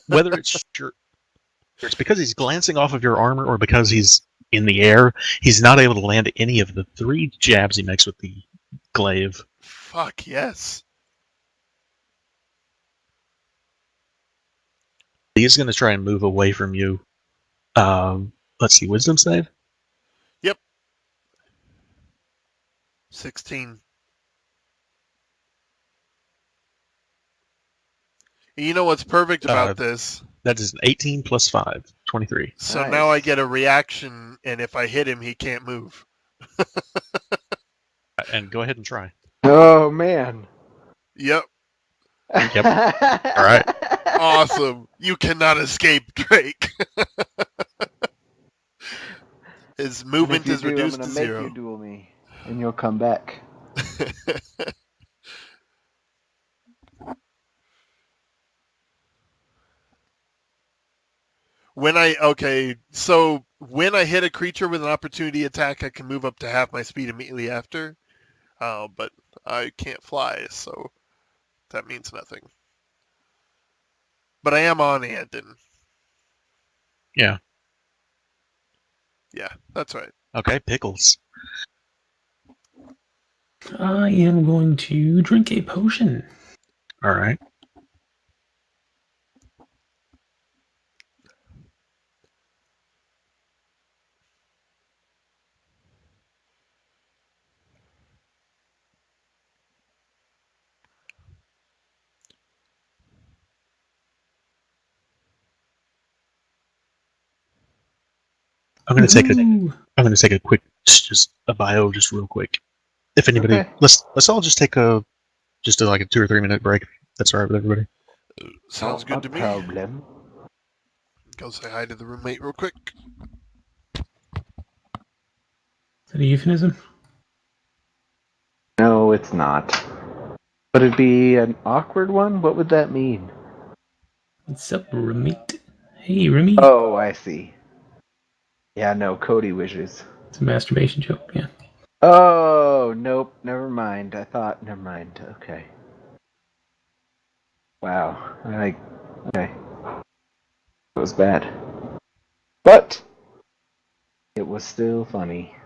whether it's because he's glancing off of your armor or because he's in the air, he's not able to land any of the 3 jabs he makes with the glaive. Fuck yes. He's going to try and move away from you. Let's see, wisdom save? Yep. 16. You know what's perfect about this? That is an 18 plus 5, 23. So Nice. now I get a reaction, and if I hit him, he can't move. And go ahead and try. Oh, man. Yep. Yep. All right. Awesome. You cannot escape, Drake. His movement is reduced to I'm 0. gonna make you duel me, and you'll come back. When I hit a creature with an opportunity attack, I can move up to half my speed immediately after. But I can't fly, so that means nothing. But I am on Andon. Yeah. Yeah, that's right. Okay, Pickles. I am going to drink a potion. All right. I'm going to take a quick just a bio just real quick. If anybody Okay. let's all just take like a 2 or 3 minute break. That's all right with everybody. Sounds good to me. Problem. Go say hi to the roommate real quick. Is that a euphemism? No, it's not. But it'd be an awkward one? What would that mean? What's up, roommate? Hey, Remy. Oh, I see. Yeah, no, Cody wishes. It's a masturbation joke, yeah. Oh, nope, never mind. Never mind. Okay. Wow. Okay. It was bad. But it was still funny.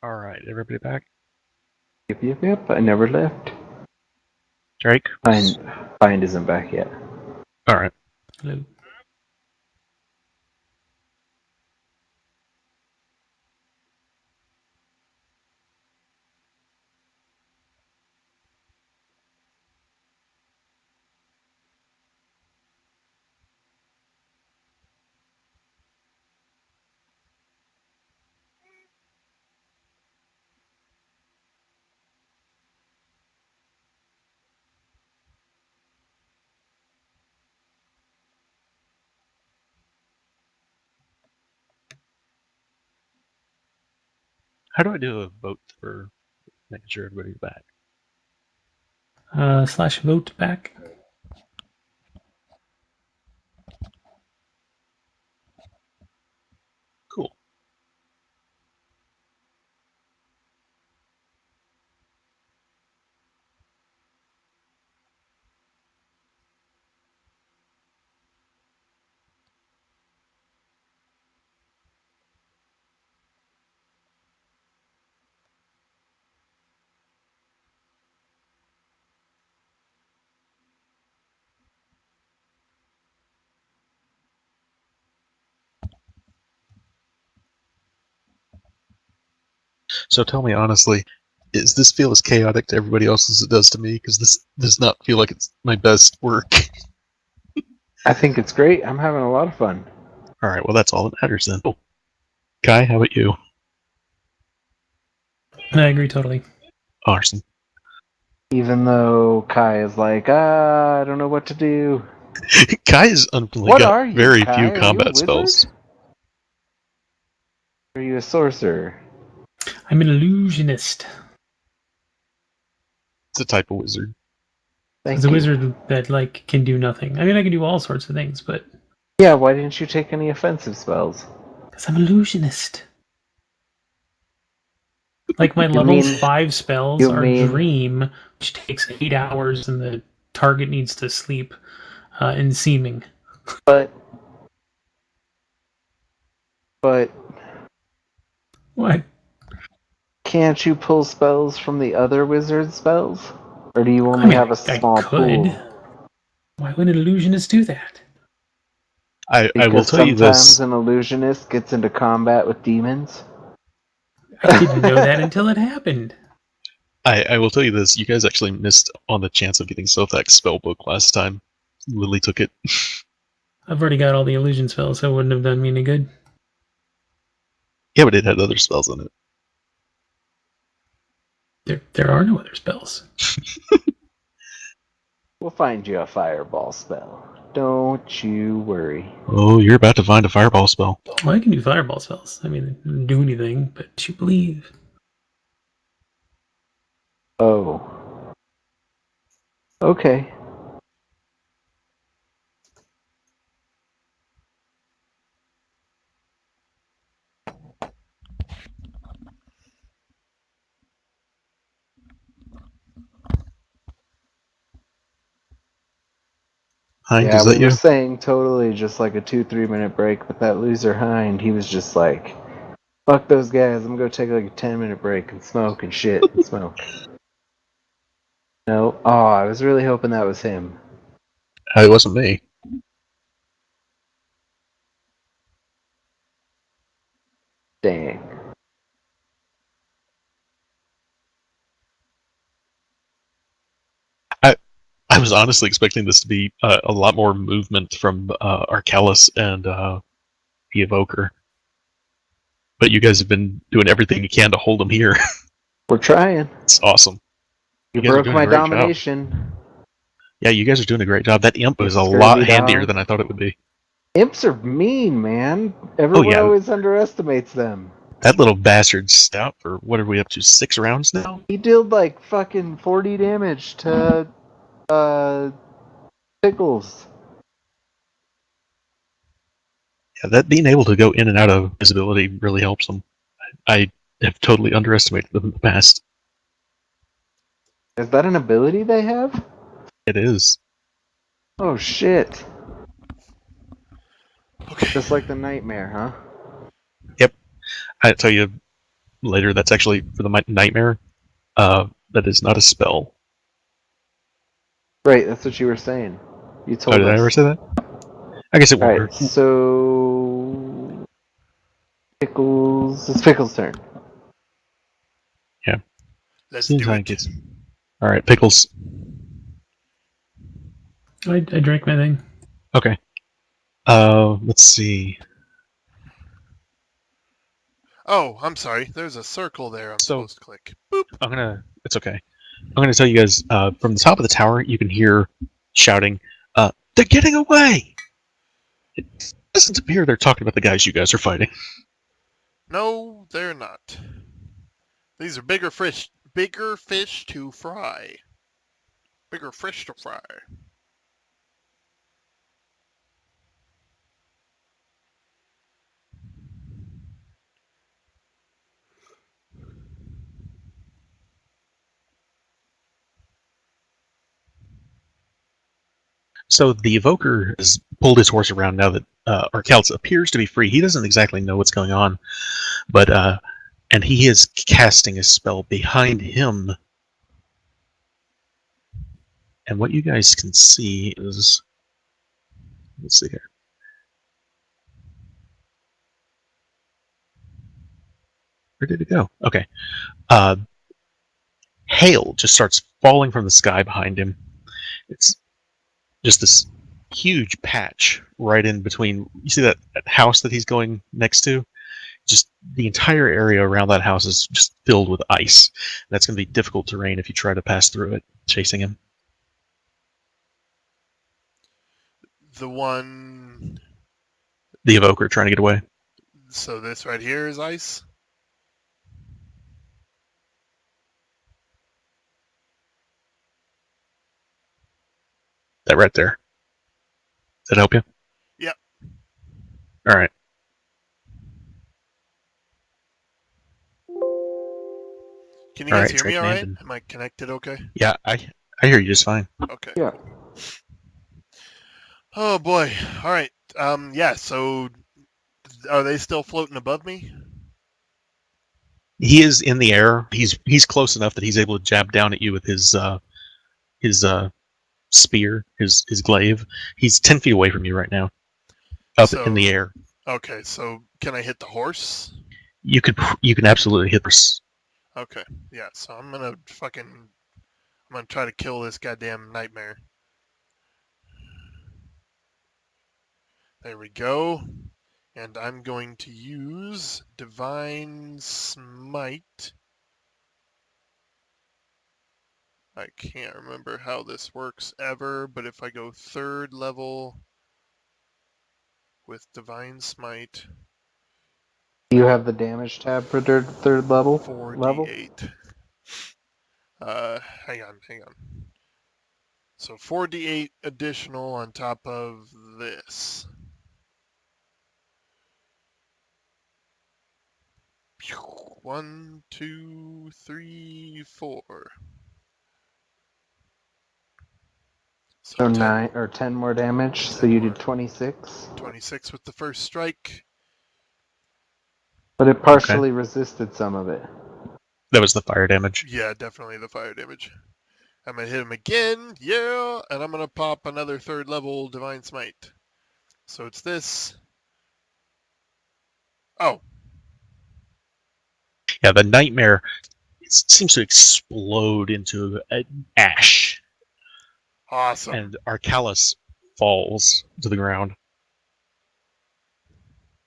Alright, everybody back? Yep. I never left. Drake? Find isn't back yet. Alright. Hello. How do I do a vote for making sure everybody's back? /vote back. Cool. So tell me honestly, does this feel as chaotic to everybody else as it does to me? Because this does not feel like it's my best work. I think it's great. I'm having a lot of fun. Alright, well that's all that matters then. Cool. Kai, how about you? I agree totally. Awesome. Even though Kai is like, I don't know what to do. Kai has unfortunately What got are you, very Kai? few Are you a combat wizard? spells. Are you a sorcerer? I'm an illusionist. It's a type of wizard. Thank As a you. wizard that can do nothing. I mean, I can do all sorts of things, but Yeah, why didn't you take any offensive spells? because I'm an illusionist. Like my You level mean- 5 spells you are mean- Dream, which takes 8 hours, and the target needs to sleep, and Seeming. But What? can't you pull spells from the other wizard spells? Or do you I only mean, have a I small could. pool? Why would an illusionist do that? I will Because tell you sometimes this. an illusionist gets into combat with demons. I didn't know that until it happened. I will tell you this. You guys actually missed on the chance of getting Sothak's spellbook last time. Lily took it. I've already got all the illusion spells, so it wouldn't have done me any good. Yeah, but it had other spells in it. There are no other spells. We'll find you a fireball spell. Don't you worry. Oh, you're about to find a fireball spell. Well, I can do fireball spells. I mean, they don't do anything, but you believe. Oh. Okay. Hind, Yeah, is we that were you? saying totally just like a 2-3 minute break, but that loser Hind, he was just like, fuck those guys, I'm gonna take like a 10-minute break and smoke and shit and smoke. No. Oh, I was really hoping that was him. It wasn't me. Dang. I was honestly expecting this to be a lot more movement from Arcalis and the Evoker. But you guys have been doing everything you can to hold them here. We're trying. It's awesome. You guys are broke doing a my great job. domination. Yeah, you guys are doing a great job. That imp is a Scurvy lot dog. handier than I thought it would be. Imps are mean, man. Everyone yeah. always underestimates them. That little bastard's stout for, what are we up to, 6 rounds now? He dealt like fucking 40 damage to Pickles. Yeah, that being able to go in and out of visibility really helps them. I have totally underestimated them in the past. Is that an ability they have? It is. Oh shit. Okay. Just like the nightmare, huh? I tell you, later. That's actually for the nightmare. That is not a spell. Right, that's what you were saying. You told Did us. I ever say that? I guess it won't Alright, hurt. so... Pickles... It's Pickles' turn. Yeah. Let's Seems do like it. it's all right. Pickles. I drank my thing. Okay. Let's see. Oh, I'm sorry. There's a circle there I'm So- supposed to click. Boop. It's okay. I'm gonna tell you guys. From the top of the tower, you can hear shouting. They're getting away. It doesn't appear they're talking about the guys you guys are fighting. No, they're not. These are bigger fish to fry. Bigger fish to fry. So the evoker has pulled his horse around now that Arkelts appears to be free. He doesn't exactly know what's going on, but and he is casting a spell behind him. And what you guys can see is, let's see here. Where did it go? Okay. Hail just starts falling from the sky behind him. It's just this huge patch right in between. You see that house that he's going next to? Just the entire area around that house is just filled with ice. That's going to be difficult terrain if you try to pass through it, chasing him. The one... The evoker trying to get away. So this right here is ice? That right there. Does that help you? Yep. All right. Can you All guys right, hear me take all right? Landon. Am I connected okay? Yeah, I hear you just fine. Okay. Yeah. Oh boy. All right. Yeah, so are they still floating above me? He is in the air. He's close enough that he's able to jab down at you with his spear, his glaive. He's 10 feet away from you right now, up in the air. Okay, so can I hit the horse? You can absolutely hit this. Okay, yeah, so I'm gonna try to kill this goddamn nightmare. There we go. And I'm going to use Divine Smite. I can't remember how this works ever, but if I go 3rd level with Divine Smite, Do you have the damage tab for third level? 4d8. Hang on. So 4d8 additional on top of this. 1, 2, 3, 4. So 10, 9 or 10 more damage. So you did 26. 26 with the first strike. But it partially resisted some of it. That was the fire damage. Yeah, definitely the fire damage. I'm going to hit him again. Yeah. And I'm going to pop another 3rd level Divine Smite. So it's this. Oh. Yeah, the nightmare seems to explode into ash, Awesome. and Arcalus falls to the ground.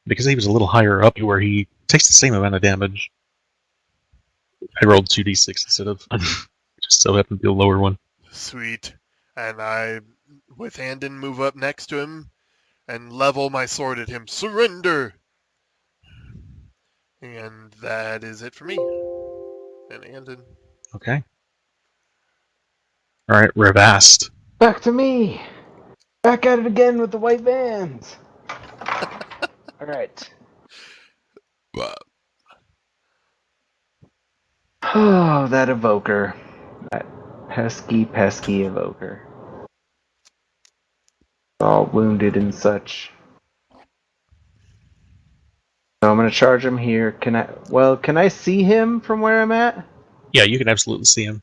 Because he was a little higher up, where he takes the same amount of damage. I rolled 2d6 instead of just so happened to be a lower one. Sweet. And I, with Andon, move up next to him and level my sword at him. Surrender! And that is it for me. And Andon. Okay. All right, Ravast. Back to me. Back at it again with the white vans. All right. Oh, that evoker. That pesky evoker. All wounded and such. So I'm gonna charge him here. Can I see him from where I'm at? Yeah, you can absolutely see him.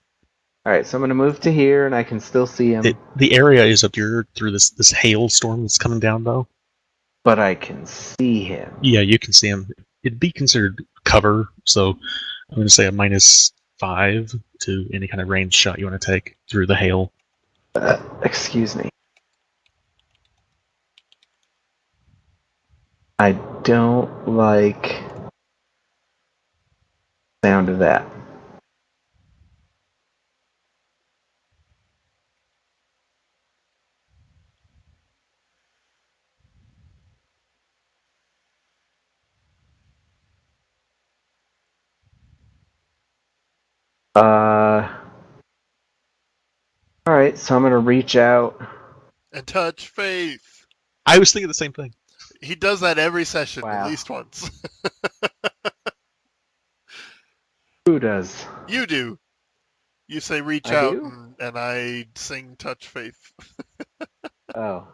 Alright, so I'm gonna move to here and I can still see him. The area is obscured through this hailstorm that's coming down, though. But I can see him. Yeah, you can see him. It'd be considered cover, so I'm going to say a -5 to any kind of range shot you want to take through the hail. Excuse me. I don't like the sound of that. Alright, so I'm gonna reach out. And touch faith. I was thinking the same thing. He does that every session, at Wow. least once. Who does? You do. You say reach I out, do? and I sing touch faith. Oh.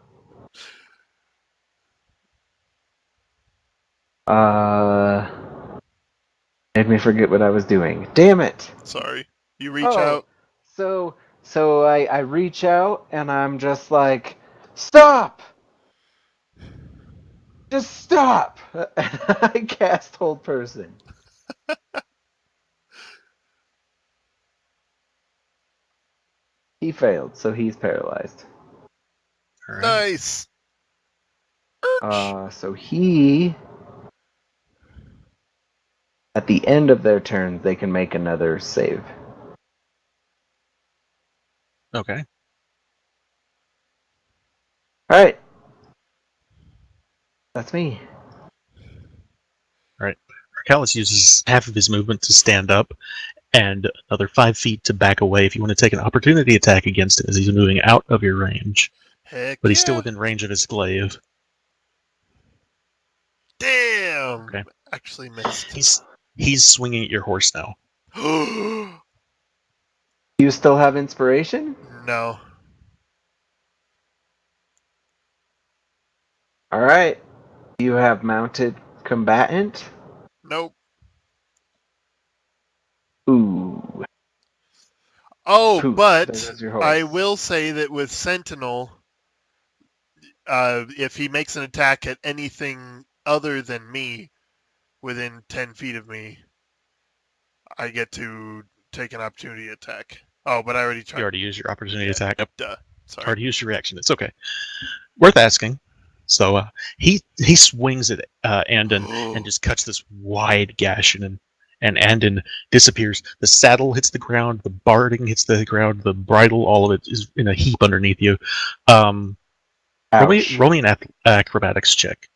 Made me forget what I was doing. Damn it! Sorry. You reach out. So I reach out and I'm just like, stop! Just stop! I cast hold person. He failed, so he's paralyzed. All right. Nice. So he, at the end of their turn, they can make another save. Okay. Alright. That's me. All right. Arcalis uses half of his movement to stand up, and another 5 feet to back away if you want to take an opportunity attack against him as he's moving out of your range. Heck But he's yeah. still within range of his glaive. Damn. Okay. Actually missed. He's swinging at your horse now. You still have inspiration? No. Alright. You have mounted combatant? Nope. Ooh. Oh, Poof, but there goes your horse. I will say that with Sentinel, if he makes an attack at anything other than me within 10 feet of me, I get to take an opportunity attack. Oh, but I already tried. You already used your opportunity attack. Yep. Duh. Sorry. Already used your reaction. It's okay. Worth asking. So he swings at Andon and just cuts this wide gash in him, and Andon disappears. The saddle hits the ground, the barding hits the ground, the bridle, all of it is in a heap underneath you. Roll me an acrobatics check.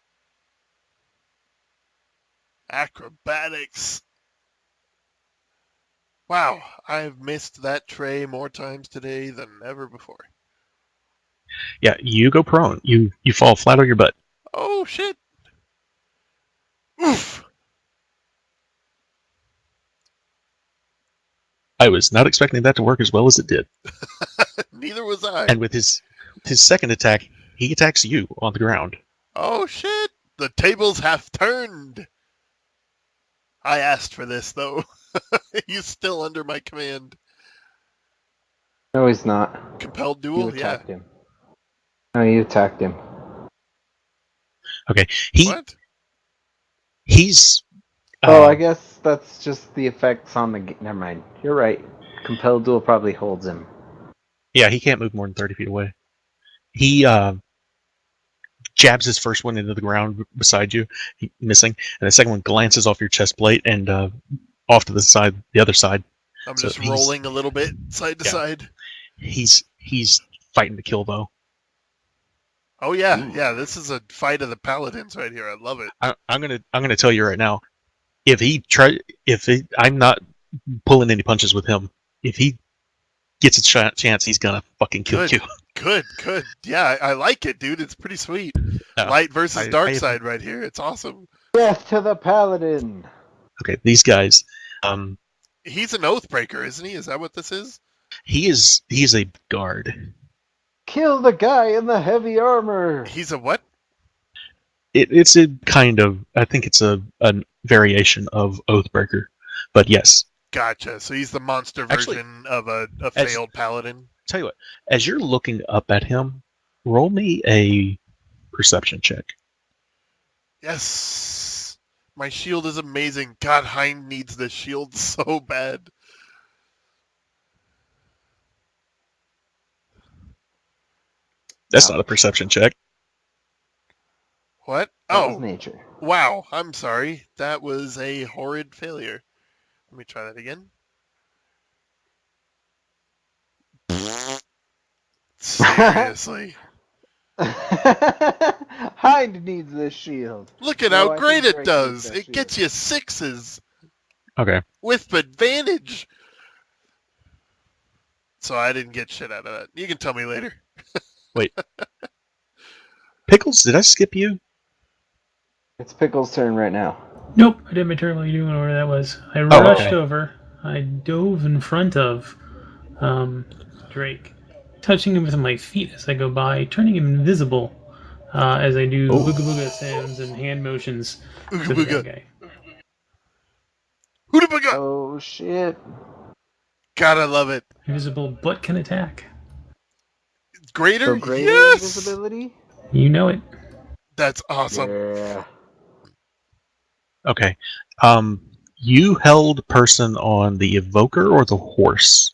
Acrobatics. Wow, I've missed that tray more times today than ever before. Yeah, you go prone. You fall flat on your butt. Oh, shit. Oof. I was not expecting that to work as well as it did. Neither was I. And with his second attack, he attacks you on the ground. Oh, shit. The tables have turned. I asked for this, though. He's still under my command. No, he's not. Compelled You duel? Yeah. attacked him. No, you attacked him. Okay, What? he's. I guess that's just the effects on the. Never mind. You're right. Compelled duel probably holds him. Yeah, he can't move more than 30 feet away. He jabs his first one into the ground beside you, missing, and the second one glances off your chest plate and off to the other side. I'm So just rolling a little bit side to side. He's fighting to kill though. Oh yeah, Ooh. yeah. This is a fight of the paladins right here. I love it. I'm gonna tell you right now. I'm not pulling any punches with him. If he gets a chance, he's gonna fucking kill you. Good. Yeah, I like it, dude. It's pretty sweet. Light versus dark side right here. It's awesome. Death to the paladin. Okay, these guys. He's an oathbreaker, isn't he? Is that what this is? He's a guard. Kill the guy in the heavy armor. He's a what? It's a kind of. I think it's a variation of Oathbreaker, but yes. Gotcha. So he's the monster Actually, version of a as failed paladin. tell you what, as you're looking up at him, roll me a perception check. Yes. My shield is amazing. God, Hind needs this shield so bad. That's not a perception check. What? That was Oh, nature. wow. I'm sorry. That was a horrid failure. Let me try that again. Seriously. Hind needs this shield. Look at No, how I great think it Drake needs does. that It shield. gets you 6s Okay. with advantage. So I didn't get shit out of that. You can tell me later. Pickles, did I skip you? It's Pickle's turn right now. Nope, I did my turn while you doing whatever that was. I Oh, rushed okay. over. I dove in front of Drake, touching him with my feet as I go by, turning him invisible as I do Oh. booga booga sounds and hand motions Ooga to the booga. bad guy. Hooda booga. Oh shit. God, I love it. Invisible but can attack. Greater? So greater Yes! invisibility? You know it. That's awesome. Yeah. Okay. You held person on the evoker or the horse?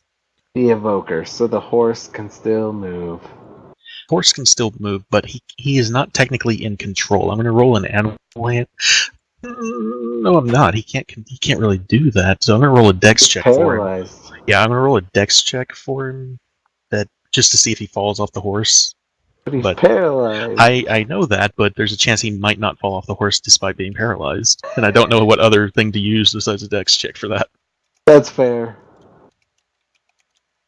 The evoker, so the horse can still move. Horse can still move, but he is not technically in control. I'm going to roll an animal hand. No, I'm not. He can't really do that. So I'm going to roll a dex He's check for him. paralyzed. Yeah, I'm going to roll a dex check for him, that just to see if he falls off the horse. But he's But paralyzed. I know that, but there's a chance he might not fall off the horse despite being paralyzed, and I don't know what other thing to use besides a dex check for that. That's fair.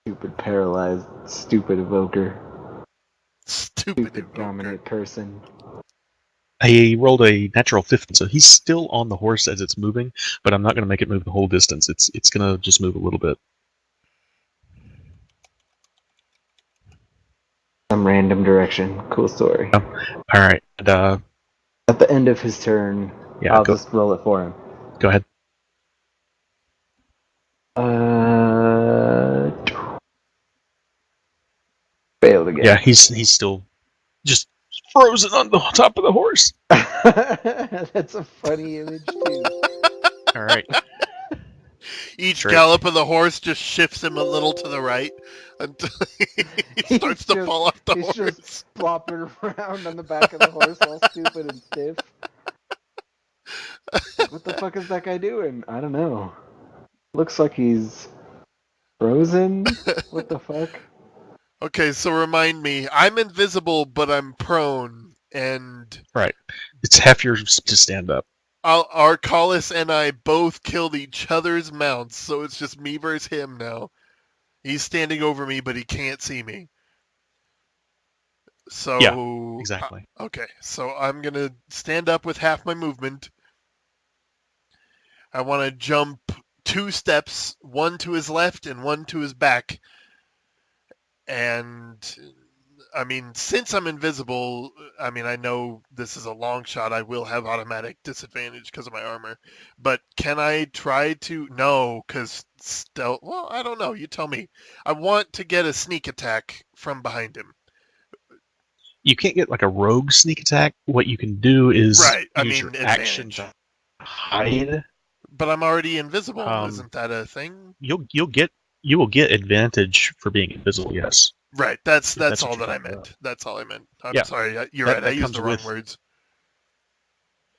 Stupid paralyzed, stupid evoker. Stupid Stupid evoker. dominant person. I rolled a natural 15, so he's still on the horse as it's moving, but I'm not going to make it move the whole distance. It's going to just move a little bit. Some random direction. Cool story. All right, and, At the end of his turn, yeah, I'll go just roll it for him. ahead. Failed again. Yeah, he's still just frozen on the top of the horse. That's a funny image too. All right, Each Drake. gallop of the horse just shifts him a little to the right until he starts to fall off the He's horse. just flopping around on the back of the horse all stupid and stiff. Like, what the fuck is that guy doing? I don't know. Looks like he's frozen. What the fuck? Okay, so remind me, I'm invisible, but I'm prone, and Right, it's half yours to stand up. Arcalis and I both killed each other's mounts, so it's just me versus him now. He's standing over me, but he can't see me. So Yeah, exactly. Okay, so I'm gonna stand up with half my movement. I want to jump 2 steps, one to his left and one to his back. And I mean, since I'm invisible, I mean, I know this is a long shot. I will have automatic disadvantage because of my armor. But can I try to? No, because stealth. Well, I don't know. You tell me. I want to get a sneak attack from behind him. You can't get like a rogue sneak attack. What you can do is Right. I use mean, your action advantage. to hide. But I'm already invisible. Um, Isn't that a thing? You will get advantage for being invisible. Yes. Right. That's If that's all what you're that I talking meant. about. That's all I meant. I'm Yeah. sorry. You're That- right. that I used comes the wrong with- words.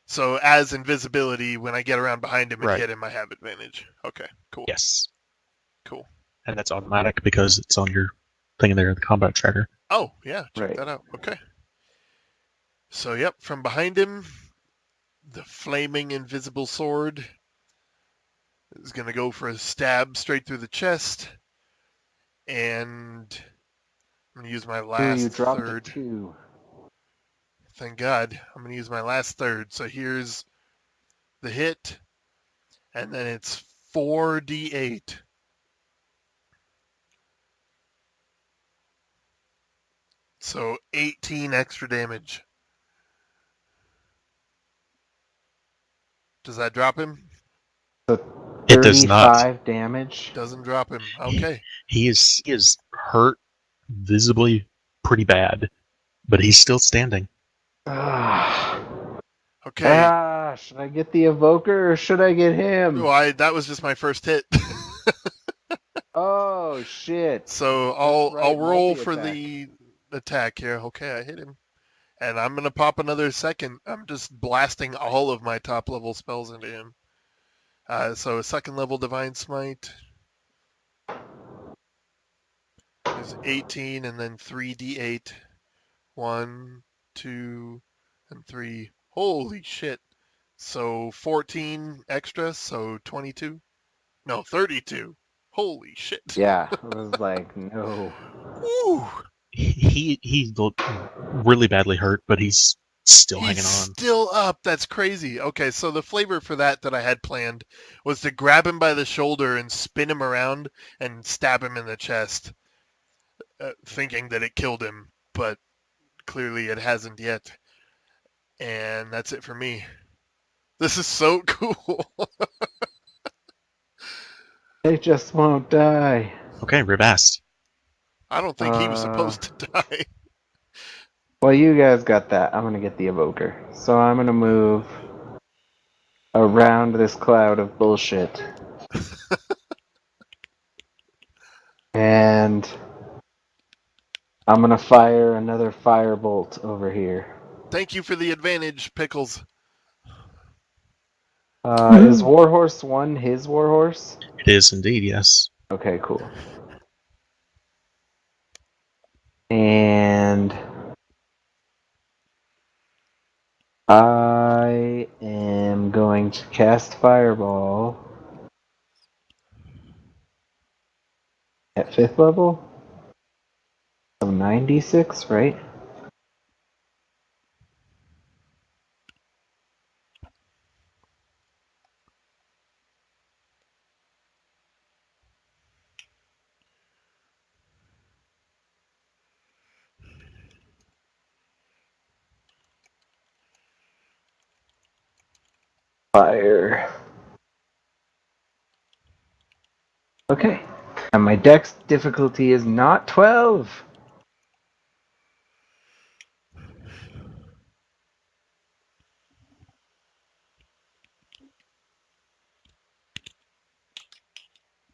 So as invisibility, when I get around behind him and Right. hit him, I have advantage. Okay. Cool. Yes. Cool. And that's automatic because it's on your thing in there, the combat tracker. Oh, yeah, check Right. that out. Okay. So, yep, from behind him, the flaming invisible sword is going to go for a stab straight through the chest. And I'm going to use my Ooh, last you dropped a third. 2. Thank God. I'm going to use my last third. So here's the hit. And then it's 4d8. So 18 extra damage. Does that drop him? So It does not. 35 damage. Doesn't drop him. Okay. He is hurt visibly pretty bad, but he's still standing. Okay. Should I get the evoker or should I get him? Well, that was just my first hit. Oh shit. So That's right, I'll roll for multi-attack. the attack here. Okay, I hit him. And I'm gonna pop another second. I'm just blasting all of my top level spells into him. So a second level Divine Smite is 18 and then 3d8. 1, 2, and 3. Holy shit. So 14 extra, so 22? No, 32. Holy shit. Yeah, I was like, no. Woo! He looked really badly hurt, but he's still hanging He's on. still up. That's crazy. Okay, so the flavor for that I had planned was to grab him by the shoulder and spin him around and stab him in the chest, thinking that it killed him, but clearly it hasn't yet. And that's it for me. This is so cool. They just won't die. Okay, Rivast. I don't think he was supposed to die. Well, you guys got that. I'm gonna get the evoker. So I'm gonna move around this cloud of bullshit. And I'm gonna fire another firebolt over here. Thank you for the advantage, Pickles. Is Warhorse 1 his Warhorse? It is indeed, yes. Okay, cool. And I am going to cast Fireball at 5th level. So 96, right? Fire. Okay. And my dex difficulty is not 12.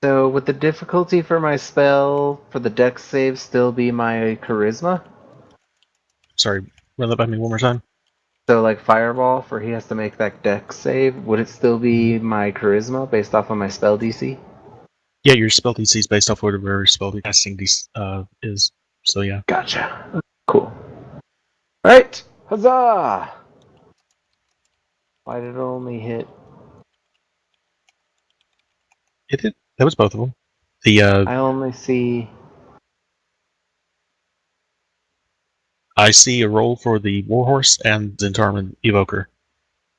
So would the difficulty for my spell for the dex save still be my charisma? Sorry, run that by me one more time. So like Fireball, for he has to make that dex save, would it still be my charisma based off of my spell DC? Yeah, your spell DC is based off whatever your spell casting is. So yeah. Gotcha. Cool. Alright! Huzzah! Why did it only hit? It did. That was both of them. The I only see... I see a roll for the Warhorse and Zentarman Evoker.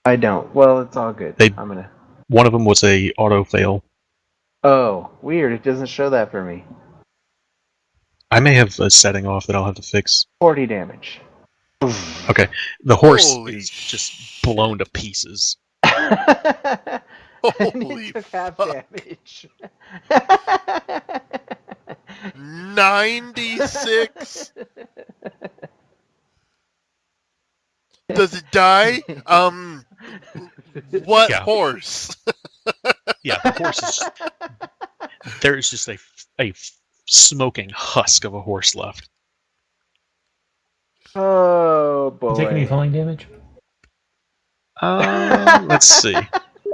I don't. Well, it's all good. They- I'm gonna... One of them was a auto fail. Oh, weird. It doesn't show that for me. I may have a setting off that I'll have to fix. 40 damage. Okay, the horse Holy is just blown to pieces. And Holy it took half fuck. damage. 96? Does it die? What Yeah. horse? Yeah, the horse is. There is just a smoking husk of a horse left. Oh boy. You take any falling damage? Let's see.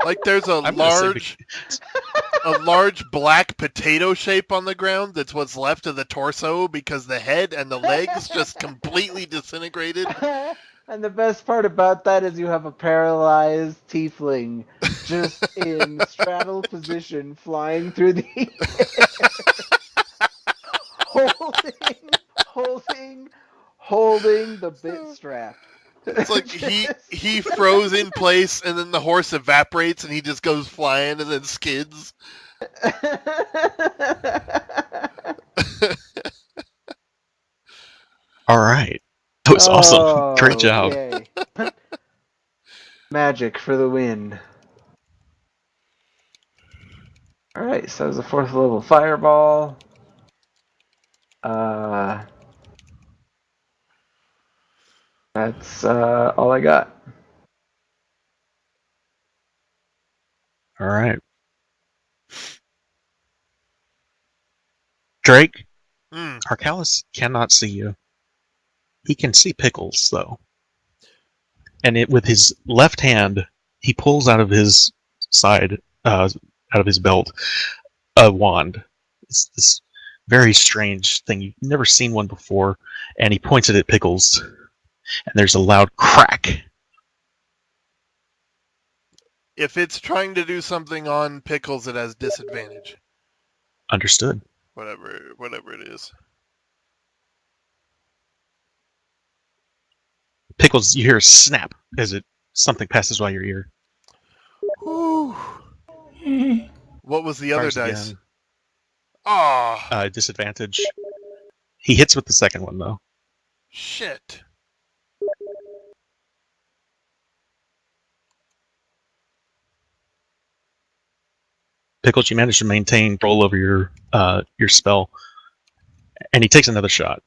Like there's a I'm gonna say large black potato shape on the ground that's what's left of the torso because the head and the legs just completely disintegrated. And the best part about that is you have a paralyzed tiefling just in straddle position flying through the air. holding the bit strap. It's like he froze in place and then the horse evaporates and he just goes flying and then skids. All right, that was awesome. Great job. Yay. Magic for the win. Alright, so there's a 4th level fireball. That's all I got. All right. Drake, Hmm. Arcalis cannot see you. He can see Pickles, though. And with his left hand, he pulls out of his side, out of his belt, a wand. It's this very strange thing. You've never seen one before. And he points it at Pickles. And there's a loud crack. If it's trying to do something on Pickles, it has disadvantage. Understood. Whatever it is. Pickles, you hear a snap as something passes by your ear. Whew. What was the other Fires dice? again. Ah, Disadvantage. He hits with the second one, though. shit. Pickles, you manage to maintain control over your spell, and he takes another shot.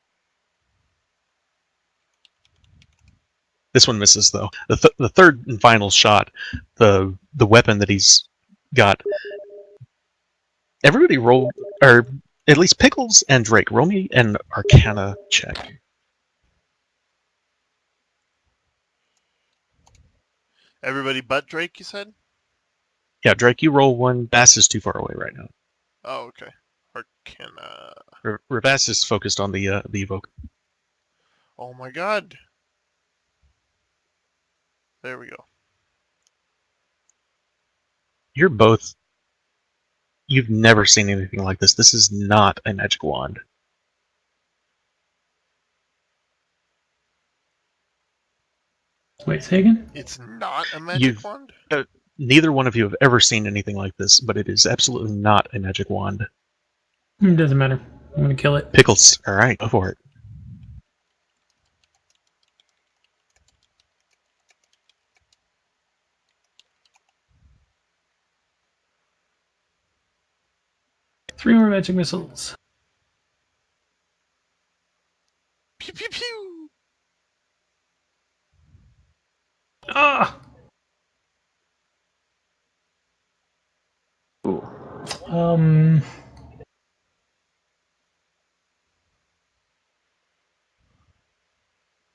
This one misses, though. The third and final shot, the weapon that he's got. Everybody roll, or at least Pickles and Drake, roll me an Arcana check. Everybody but Drake, you said? Yeah, Drake, you roll one. Bass is too far away right now. Oh, okay. Arcana. Ravast is focused on the evoke. Oh my god. There we go. You've never seen anything like this. This is not a magic wand. Wait, say again? It's not a magic wand? Neither one of you have ever seen anything like this, but it is absolutely not a magic wand. It doesn't matter. I'm gonna kill it. Pickles, all right, go for it. Three more magic missiles. Pew pew pew! Ah! Ooh.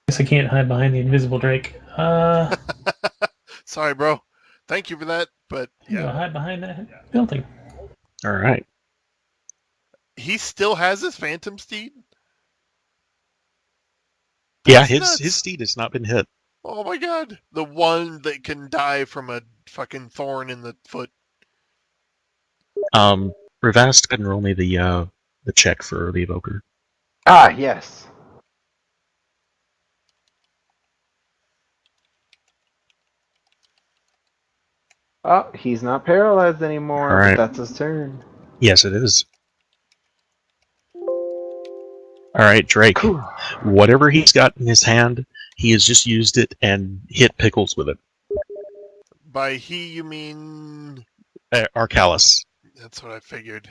Guess I can't hide behind the invisible Drake. Sorry, bro. Thank you for that, but Yeah. yeah. Hide behind that building. All right. He still has his Phantom Steed? Yeah, That's his nuts. steed has not been hit. Oh my god. The one that can die from a fucking thorn in the foot. Ravast, go ahead and roll me the check for the evoker. Ah, yes. Oh, he's not paralyzed anymore, All right. but that's his turn. Yes, it is. All right, Drake. Whew. Whatever he's got in his hand, he has just used it and hit Pickles with it. By he, you mean... Arcalis. That's what I figured.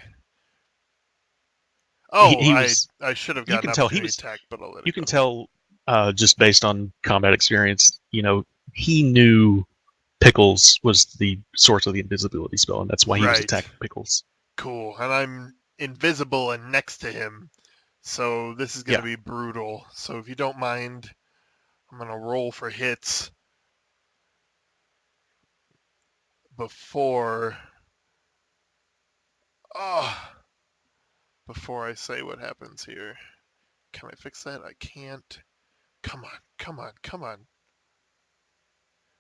Oh, He was, I should have you gotten can tell he opportunity was- attack, but I'll let it You can go. tell, just based on combat experience, he knew Pickles was the source of the invisibility spell, and that's why he was Right. attacking Pickles. Cool, and I'm invisible and next to him, so this is going to be brutal. So if you don't mind, I'm going to roll for hits before before I say what happens here. Can I fix that? I can't. Come on.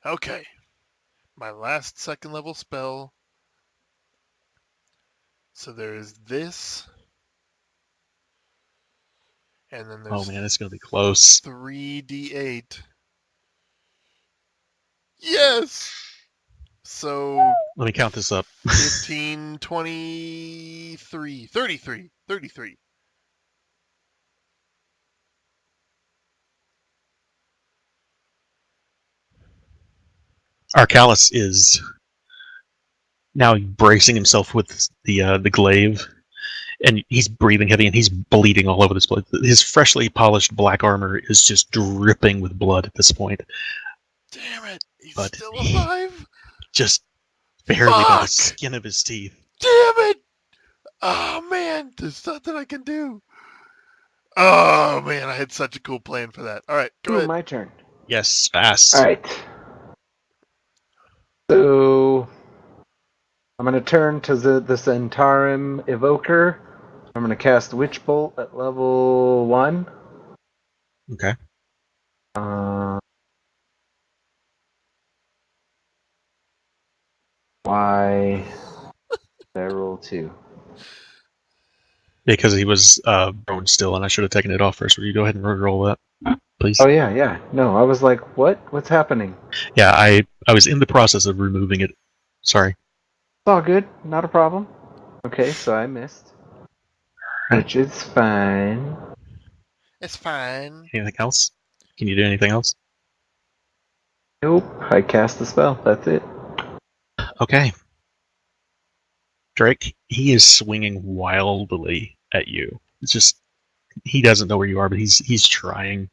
Okay. My last second level spell. So there's this. And then there's Oh man, it's gonna be close. 3d8. Yes! So Let me count this up. 15, 23, 33. Arcalis is now bracing himself with the glaive, and he's breathing heavy, and he's bleeding all over this place. His freshly polished black armor is just dripping with blood at this point, Damn it! He's but still he alive. just barely by the Fuck! skin of his teeth. Damn it! Oh man, there's nothing I can do. Oh man, I had such a cool plan for that. All right, go Ooh, ahead. my turn. Yes, fast. All right. So I'm going to turn to the Centarum Evoker. I'm going to cast Witch Bolt at level 1. Okay. Why did I roll 2? Because he was prone still, and I should have taken it off first. Will you go ahead and roll that, please? Oh, yeah. No, I was like, what? What's happening? Yeah, I was in the process of removing it. Sorry. It's all good. Not a problem. Okay, so I missed. Right. Which is fine. It's fine. Anything else? Can you do anything else? Nope. I cast the spell. That's it. Okay. Drake, he is swinging wildly at you. It's just he doesn't know where you are, but he's trying.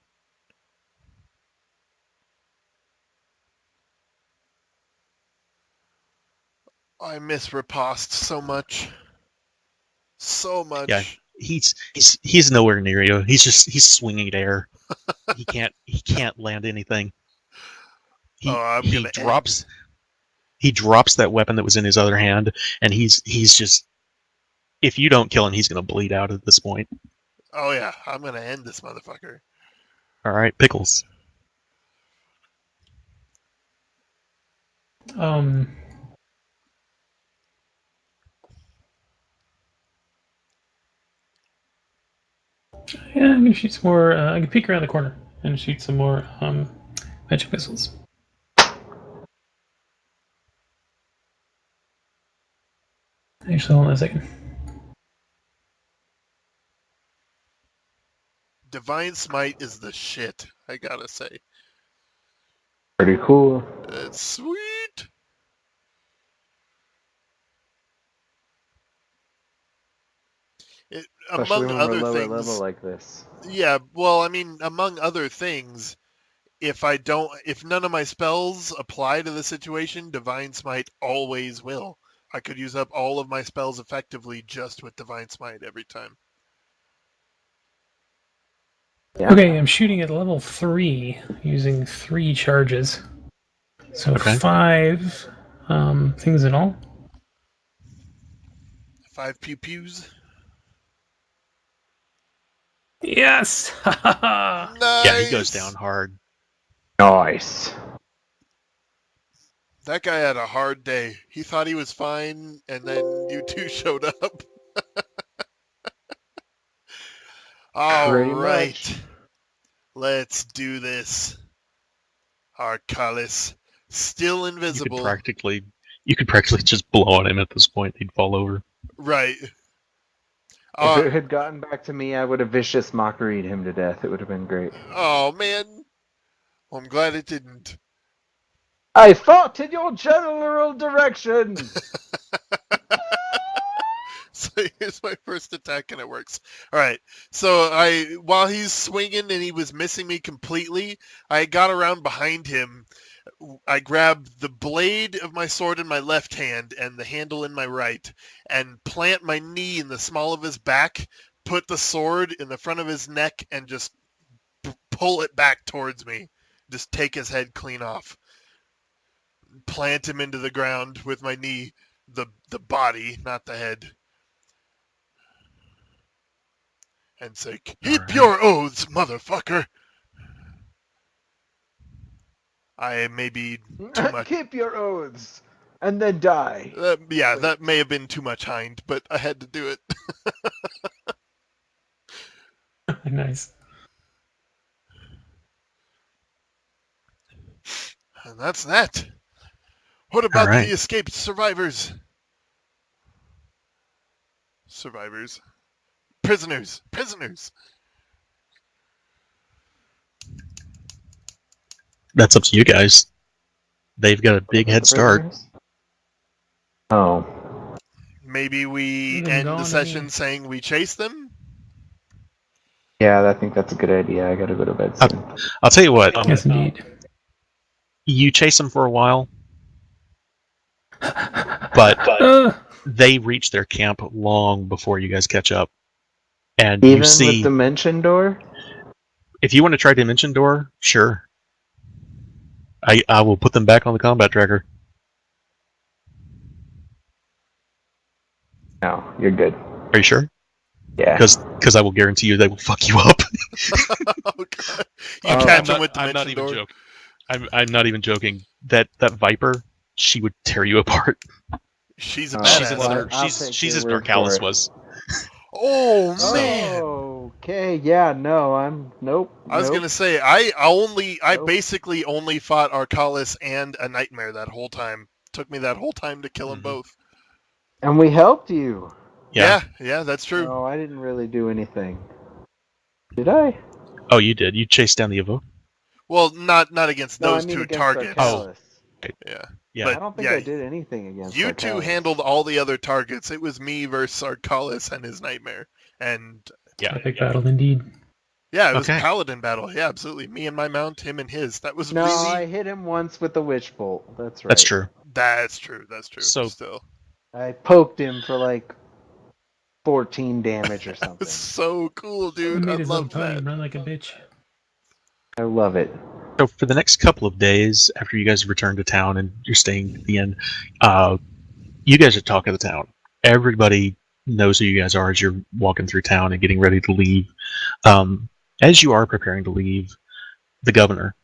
I miss Riposte so much. So much. Yeah, he's nowhere near you. He's swinging at air. He can't land anything. I'm He gonna drops that weapon that was in his other hand, and he's just, if you don't kill him, he's gonna bleed out at this point. Oh yeah, I'm gonna end this motherfucker. All right, Pickles. Yeah, I'm gonna shoot some more. I can peek around the corner and shoot some more magic missiles. Actually, hold on a second. Divine Smite is the shit, I gotta say. Pretty cool. It's sweet. Especially Among when we're other lower things, level like this. yeah. Well, I mean, among other things, if none of my spells apply to the situation, Divine Smite always will. I could use up all of my spells effectively just with Divine Smite every time. Yeah. Okay, I'm shooting at level 3 using 3 charges. So Okay. 5 things in all. 5 pew pews. Yes! Nice. Yeah, he goes down hard. Nice. That guy had a hard day. He thought he was fine, and then you two showed up. All Pretty right. much. Let's do this. Arcalis, still invisible. You could practically just blow on him at this point. He'd fall over. Right. If it had gotten back to me, I would have vicious mockeried him to death. It would have been great. Oh, man. Well, I'm glad it didn't. I fought in your general direction! So here's my first attack, and it works. All right. So while he's swinging and he was missing me completely, I got around behind him. I grabbed the blade of my sword in my left hand and the handle in my right, and plant my knee in the small of his back, put the sword in the front of his neck, and just pull it back towards me. Just take his head clean off. Plant him into the ground with my knee, the body, not the head. And say, keep your oaths, motherfucker. I may be too much. Keep your oaths, and then die. Yeah, that may have been too much hind, but I had to do it. Nice. And that's that. What about All right. the escaped survivors? Prisoners. That's up to you guys. They've got a big head start. Oh. Maybe we Leave 'em end the gone session again. saying we chase them? Yeah, I think that's a good idea. I gotta go to bed soon. I'll tell you what. Yes, indeed. You chase them for a while, but they reach their camp long before you guys catch up. And you Even see, with Dimension Door? if you want to try Dimension Door, sure. I will put them back on the combat tracker. No, you're good. Are you sure? Yeah. Because I will guarantee you they will fuck you up. Oh, God. You Oh, catch I'm them with I'm not Dimension even Door? joking. I'm not even joking. That Viper, she would tear you apart. She's a Oh, badass. She's another. I'll She's take your as word Narcalis for it. was. Oh, So- man! Okay, yeah, no, nope. I was nope. gonna say, I Nope. basically only fought Arcalis and a Nightmare that whole time. Took me that whole time to kill them Mhm. both. And we helped you. Yeah. Yeah, that's true. No, I didn't really do anything. Did I? Oh, you did. You chased down the Evo. Well, not against No, those I mean two against targets. Arcalis. Yeah. Yeah. But I don't think yeah, I did anything against you two Arcalis. handled all the other targets. It was me versus Arcalis and his Nightmare. And Yeah. Epic battle indeed. yeah, it was Okay. Paladin battle. Yeah, absolutely. Me and my mount, him and his. That was No, really... I hit him once with the Witch Bolt. That's right. That's true. That's true. So- Still. I poked him for like 14 damage or It something. was so cool, He dude. I made his little loved pony that. run like a bitch. I love it. So for the next couple of days, after you guys return to town and you're staying at the inn, you guys are talk of the town. Everybody knows who you guys are as you're walking through town and getting ready to leave. As you are preparing to leave, the governor,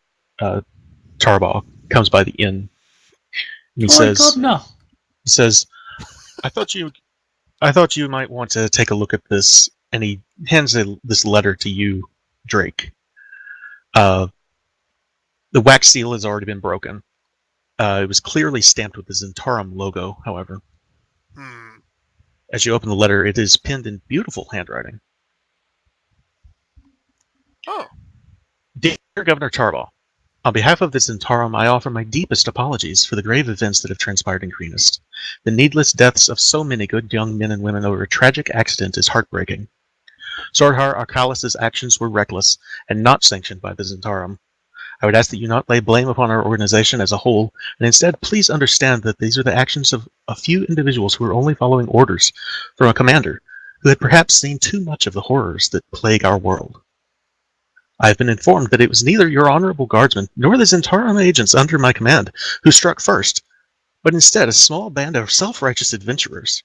Tarbaugh, comes by the inn. And he Governor! says, I thought you might want to take a look at this. And he hands this letter to you, Drake. The wax seal has already been broken. It was clearly stamped with the Zentarum logo, however. As you open the letter, it is penned in beautiful handwriting. Oh. Dear Governor Tarbaugh, on behalf of the Zentarum, I offer my deepest apologies for the grave events that have transpired in Greenest. The needless deaths of so many good young men and women over a tragic accident is heartbreaking. Sordhar Arcalis' actions were reckless and not sanctioned by the Zentarum. I would ask that you not lay blame upon our organization as a whole, and instead please understand that these are the actions of a few individuals who are only following orders from a commander who had perhaps seen too much of the horrors that plague our world. I have been informed that it was neither your honorable guardsmen nor the Zentarum agents under my command who struck first, but instead a small band of self-righteous adventurers.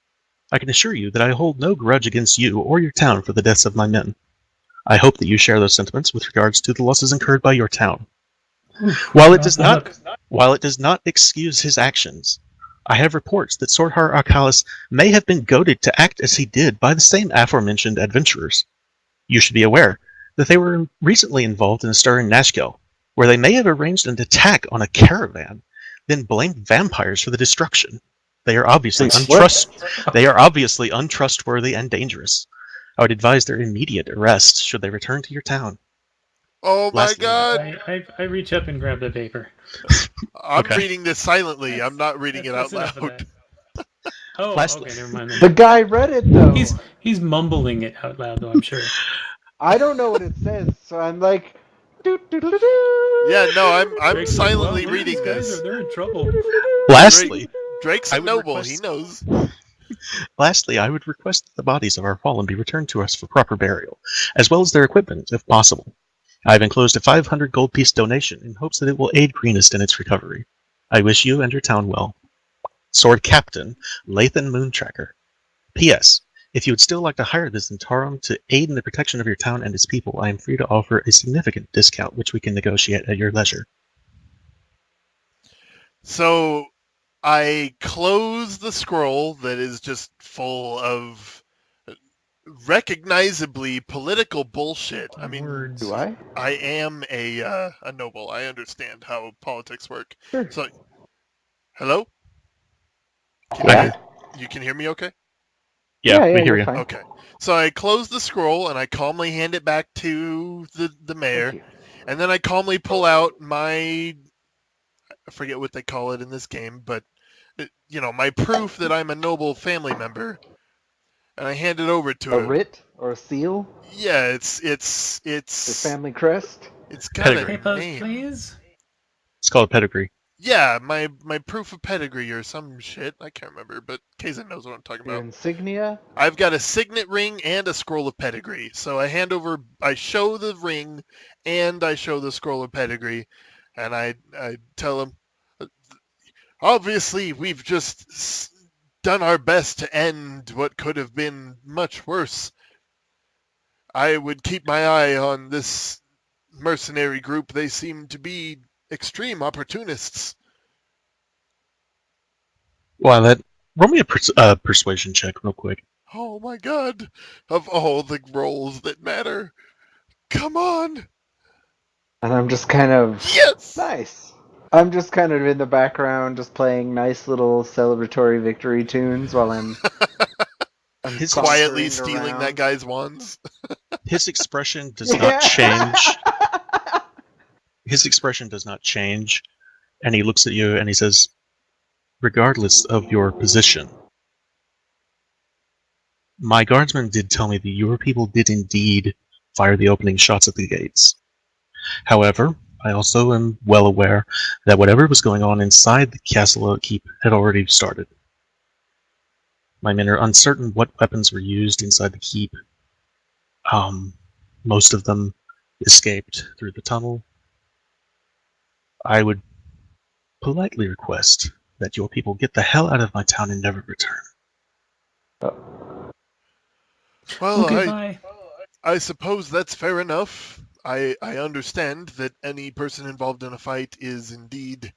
I can assure you that I hold no grudge against you or your town for the deaths of my men. I hope that you share those sentiments with regards to the losses incurred by your town. While it does not excuse his actions, I have reports that Sordhar Arcalis may have been goaded to act as he did by the same aforementioned adventurers. You should be aware that they were recently involved in a stir in Nashkel, where they may have arranged an attack on a caravan, then blamed vampires for the destruction. They are obviously untrustworthy and dangerous. I would advise their immediate arrest should they return to your town. Oh my Lastly- God! I reach up and grab the paper. I'm Okay. reading this silently. I'm not reading it out That's enough of loud. that. Oh, Lastly- okay, never mind then. The guy read it though. He's mumbling it out loud, though, I'm sure. I don't know what it says, so I'm like, doo-doo-doo-doo-doo. Yeah, no, I'm Drake's like, silently well, reading these guys this. they're in trouble. Lastly, Drake's I a would noble. request- He knows. I would request that the bodies of our fallen be returned to us for proper burial, as well as their equipment, if possible. I have enclosed a 500 gold piece donation in hopes that it will aid Greenest in its recovery. I wish you and your town well. Sword Captain, Lathan Moontracker. P.S. If you would still like to hire the Zentarum to aid in the protection of your town and its people, I am free to offer a significant discount which we can negotiate at your leisure. So I close the scroll that is just full of recognizably political bullshit. I mean, Words. Do I? I am a noble. I understand how politics work. Sure. So, hello? Yeah. You can hear me okay? Yeah, we hear you're you. fine. Okay. So I close the scroll and I calmly hand it back to the mayor. Thank you. And then I calmly pull out my, I forget what they call it in this game, but my proof that I'm a noble family member, and I hand it over to A him. writ or a seal? Yeah, it's Your family crest? it's got Pedigree. a Papers, name. please. It's called pedigree. Yeah, my proof of pedigree or some shit. I can't remember, but Kazan knows what I'm talking Your about. insignia? I've got a signet ring and a scroll of pedigree. So I show the ring and I show the scroll of pedigree, and I tell him, obviously we've just done our best to end what could have been much worse. I would keep my eye on this mercenary group. They seem to be extreme opportunists. Well, roll me a persuasion check real quick. Oh my god, of all the roles that matter. Come on! And I'm just kind of Yes! nice. I'm just kind of in the background, just playing nice little celebratory victory tunes while I'm His Quietly sauntering stealing that around. guy's wands. His expression does not change. His expression does not change, and he looks at you and he says, regardless of your position, my guardsmen did tell me that your people did indeed fire the opening shots at the gates. However, I also am well aware that whatever was going on inside the castle keep had already started. My men are uncertain what weapons were used inside the keep. Most of them escaped through the tunnel. I would politely request that your people get the hell out of my town and never return. Well, Okay, bye. I suppose that's fair enough. I understand that any person involved in a fight is indeed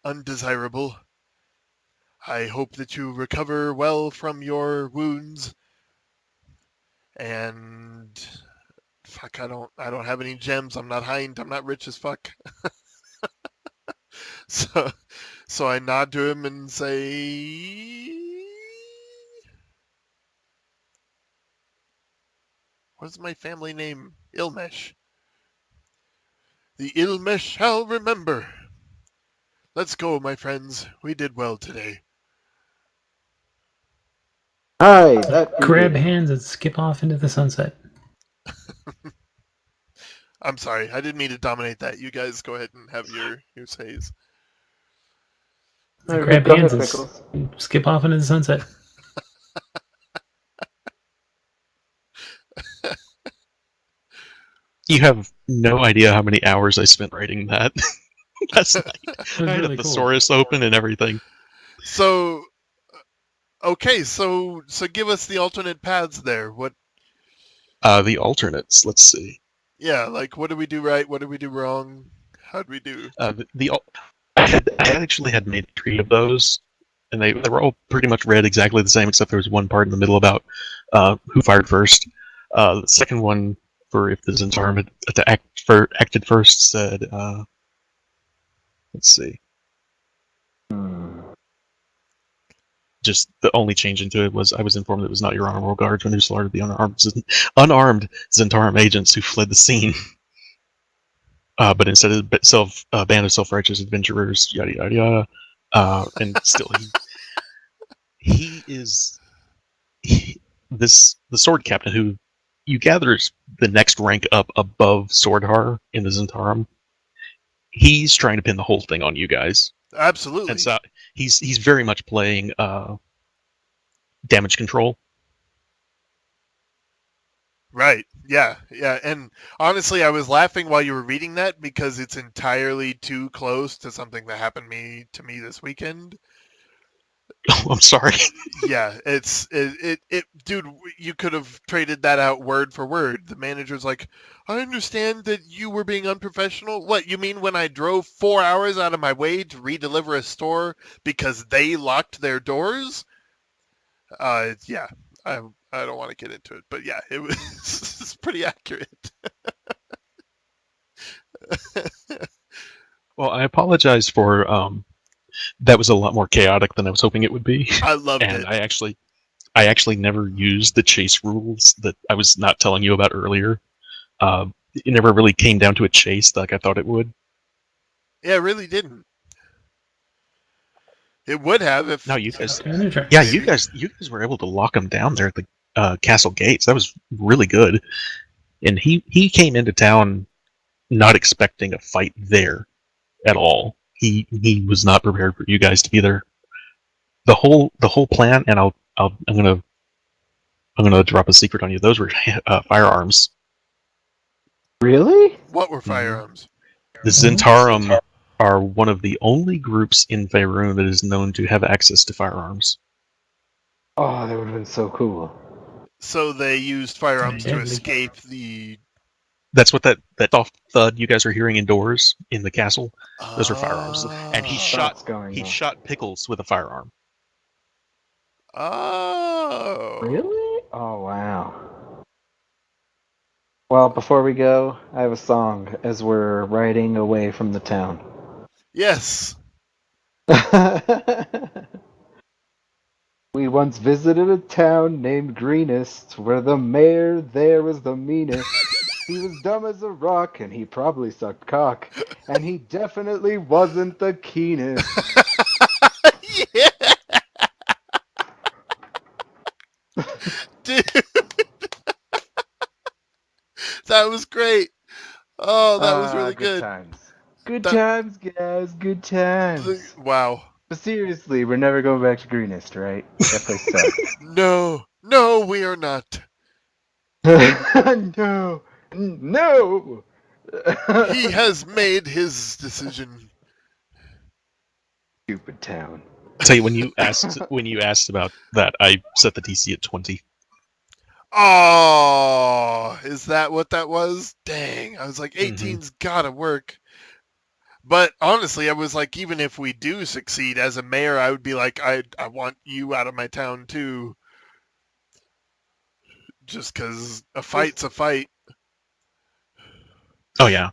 undesirable. I hope that you recover well from your wounds. And fuck, I don't have any gems. I'm not high. I'm not rich as fuck. So I nod to him and say, what is my family name? Ilmesh. The Ilmesh shall remember. Let's go, my friends. We did well today. Hi, that we Grab did. hands and skip off into the sunset. I'm sorry. I didn't mean to dominate that. You guys go ahead and have your says. Okay, Grab go hands ahead, and Pickles. skip off into the sunset. You have no idea how many hours I spent writing that last night. It was I had really a cool. thesaurus open and everything. So, okay, so give us the alternate paths there. What? The alternates, let's see. Yeah, like what did we do right? What did we do wrong? How'd we do? I actually had made 3 of those, and they were all pretty much read exactly the same, except there was one part in the middle about who fired first. The second one, for if the Zentarum had acted first, said, let's see. Just the only change into it was I was informed it was not your honorable guardsmen who slaughtered the unarmed Zentarum agents who fled the scene. But instead of a band of self-righteous adventurers, yada yada yada, and still he is the sword captain who you gather is the next rank up above Swordhar in the Zentarum. He's trying to pin the whole thing on you guys, Absolutely. and so he's very much playing damage control. Right. Yeah. And honestly, I was laughing while you were reading that because it's entirely too close to something that happened to me this weekend. Oh, I'm sorry. Yeah, it dude, you could have traded that out word for word. The manager's like, I understand that you were being unprofessional. What, you mean when I drove 4 hours out of my way to redeliver a store because they locked their doors? Yeah, I don't want to get into it, but yeah, it was it's pretty accurate. Well, I apologize for that was a lot more chaotic than I was hoping it would be. I loved And it. I actually never used the chase rules that I was not telling you about earlier. It never really came down to a chase like I thought it would. Yeah, it really didn't. It would have if No, you guys. Turn the tracks. Yeah, you guys were able to lock him down there at the castle gates. That was really good. And he came into town not expecting a fight there at all. He was not prepared for you guys to be there. The whole plan, and I'm gonna drop a secret on you. Those were firearms. Really? what were firearms? The Zentarum are one of the only groups in Faerun that is known to have access to firearms. Oh, that would have been so cool. So they used firearms to Deadly. escape the. That's what that soft thud you guys are hearing indoors in the castle. Those are firearms, and he Shots going he off. shot Pickles with a firearm. Oh. Really? Oh, wow. Well, before we go, I have a song as we're riding away from the town. Yes. We once visited a town named Greenest, where the mayor there was the meanest. He was dumb as a rock, and he probably sucked cock, and he definitely wasn't the keenest. Yeah. Dude. That was great. Oh, that was really good. Times. Good That- times, guys. Good times. Wow. But seriously, we're never going back to Greenest, right? That place sucks. No, we are not. No. No. He has made his decision. Stupid town. I'll tell you when you asked about that, I set the DC at 20. Oh, is that what that was? Dang, I was like, 18's gotta work. But honestly, I was like, even if we do succeed as a mayor, I would be like, I want you out of my town too. Just because a fight's a fight. Oh yeah,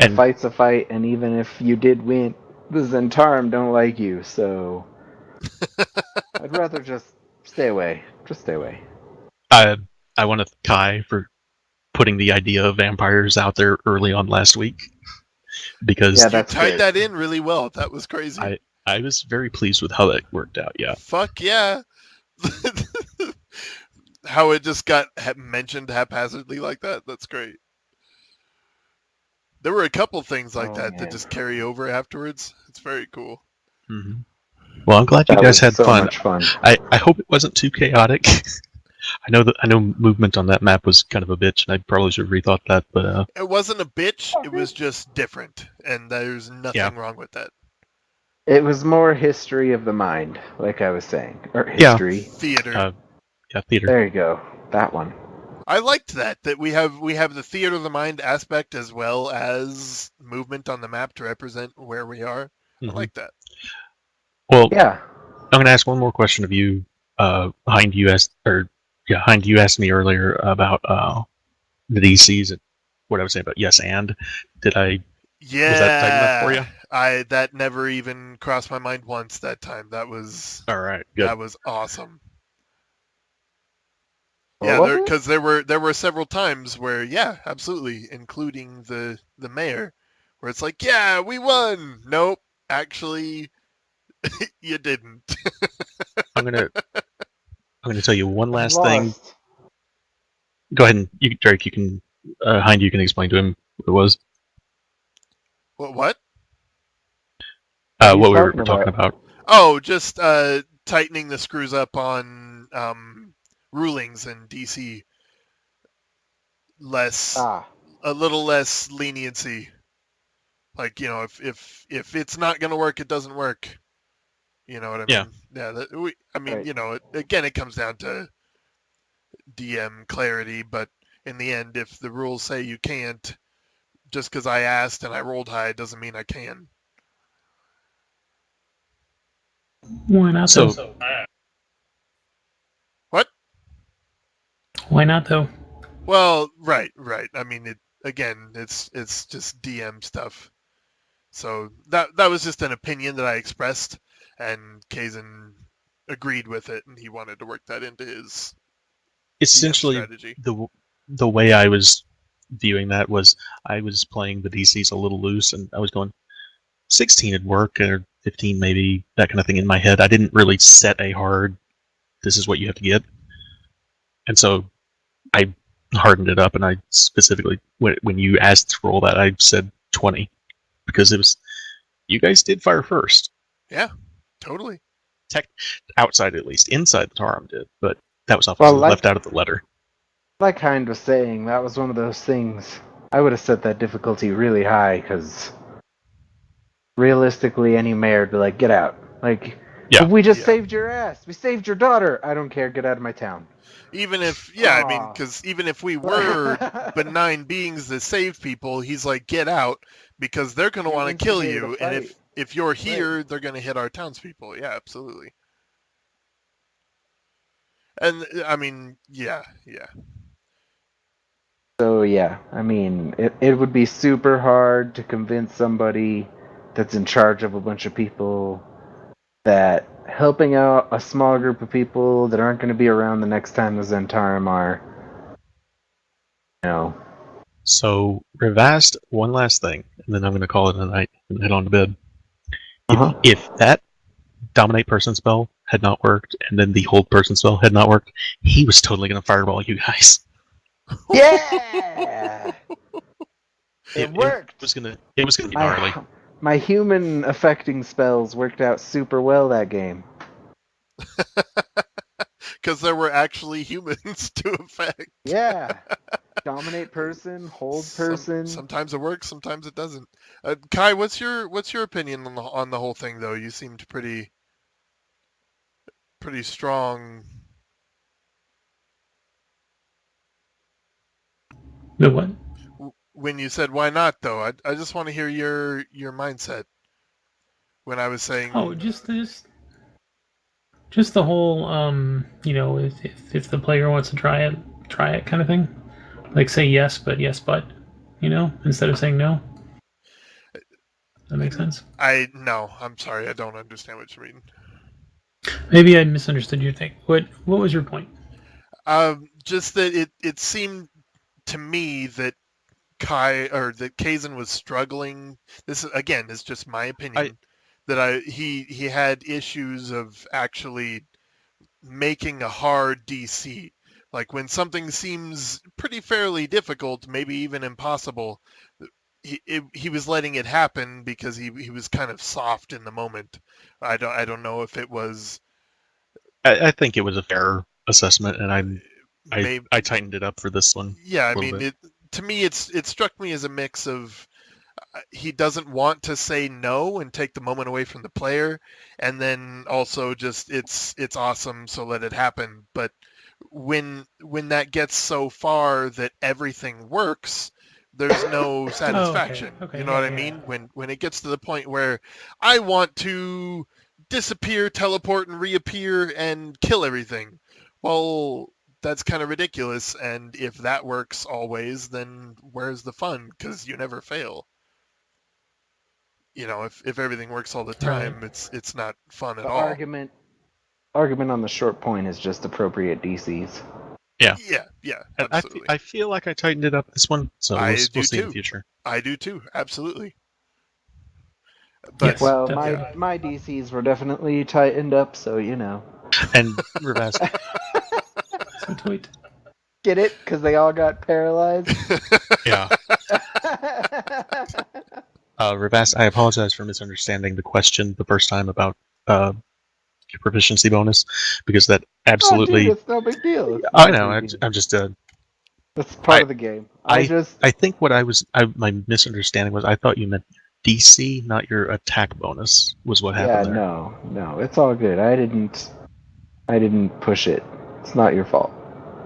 A and fight's a fight, and even if you did win, the Zentarum don't like you, so I'd rather just stay away. Just stay away. I want to thank Kai for putting the idea of vampires out there early on last week, because Yeah, You that's tied good. that in really well. That was crazy. I was very pleased with how that worked out. Yeah, Fuck yeah. How it just got mentioned haphazardly like that. That's great. There were a couple things like that man. that just carry over afterwards. It's very cool. hmm Well, I'm glad you That guys was had so fun. much fun. I hope it wasn't too chaotic. I know movement on that map was kind of a bitch, and I probably should have rethought that. But It wasn't a bitch. It was just different, and there's nothing Yeah. wrong with that. It was more history of the mind, like I was saying. Or Yeah. history. Theater. yeah, theater. There you go. That one. I liked that we have the theater of the mind aspect as well as movement on the map to represent where we are. I Mhm. like that. Well, Yeah. I'm going to ask one more question of you. Hind, you asked me earlier about the DCs and what I was saying about yes and. Did I? Yeah. Was that tight enough for you? That never even crossed my mind once that time. That was All right, good. that was awesome. What Yeah, was it? because there were several times where, yeah, absolutely, including the mayor, where it's like, yeah, we won. Nope, actually, you didn't. I'm gonna tell you one last Lost. thing. Go ahead and Drake. You can Hind. You can explain to him what it was. What? What are you What we were talking talking about. Oh, just tightening the screws up on rulings in DC. A little less leniency. Like, you know, if it's not gonna work, it doesn't work. You know what I mean? Yeah. Right. You know, it comes down to DM clarity, but in the end, if the rules say you can't, just because I asked and I rolled high doesn't mean I can. Why not So- though? What? Why not though? Well, right. I mean, it's just DM stuff. So that was just an opinion that I expressed, and Kazan agreed with it, and he wanted to work that into his Essentially, strategy. the way I was viewing that was I was playing the DCs a little loose, and I was going 16 would work, and 15 maybe, that kind of thing in my head. I didn't really set a hard, this is what you have to get. And so I hardened it up, and I specifically, when you asked to roll that, I said 20. Because it was, you guys did fire first. Yeah, totally. Outside at least. Inside the Tarum did, but that was obviously left out of the letter. Like Hind was saying, that was one of those things. I would have set that difficulty really high, because realistically, any mayor would be like, get out. Like, Yeah. we just saved your ass. We saved your daughter. I don't care. Get out of my town. Even if, I mean, because even if we were benign beings that save people, he's like, get out, because they're going to want to kill you. And if you're here, they're going to hit our townspeople. Yeah, absolutely. And, I mean, yeah. So, yeah, I mean, it would be super hard to convince somebody that's in charge of a bunch of people that helping out a small group of people that aren't going to be around the next time the Zentarum are, So, Revast, one last thing, and then I'm going to call it a night and head on to bed. If that Dominate person spell had not worked, and then the Hold person spell had not worked, he was totally going to fireball you guys. Yeah! It worked! It was gonna be gnarly. My human affecting spells worked out super well that game. Because there were actually humans to affect. Yeah. Dominate person, hold person. Sometimes it works, sometimes it doesn't. Kai, what's your opinion on the whole thing, though? You seemed pretty strong. The what? When you said why not, though, I just want to hear your mindset. When I was saying, just the whole if the player wants to try it kind of thing. Like say yes, but instead of saying no. That makes sense. No, I'm sorry, I don't understand what you mean. Maybe I misunderstood your thing. What was your point? Just that it seemed to me that that Kazan was struggling. This again is just my opinion. He had issues of actually making a hard DC. Like when something seems pretty fairly difficult, maybe even impossible, he was letting it happen because he was kind of soft in the moment. I don't know if it was. I think it was a fair assessment, and I tightened it up for this one. Yeah, I mean, to me, it struck me as a mix of he doesn't want to say no and take the moment away from the player, and then also just it's awesome, so let it happen. But when that gets so far that everything works, there's no satisfaction. Okay. You know what I mean? When it gets to the point where I want to disappear, teleport, and reappear and kill everything, well, that's kind of ridiculous. And if that works always, then where's the fun? Because you never fail. If everything works all the time, it's not fun at all. Argument on the short point is just appropriate DCs. Yeah. Yeah, absolutely. I feel like I tightened it up this one, so we'll see in the future. I do too, absolutely. But, yes, well, my DCs were definitely tightened up, so And Revast. So tweet. Get it? Because they all got paralyzed? Yeah. Revast, I apologize for misunderstanding the question the first time about your proficiency bonus, because that absolutely. Oh, dude, it's no big deal. I know. I'm just. That's part of the game. I think my misunderstanding was I thought you meant DC, not your attack bonus, was what happened there. No, it's all good. I didn't push it. It's not your fault.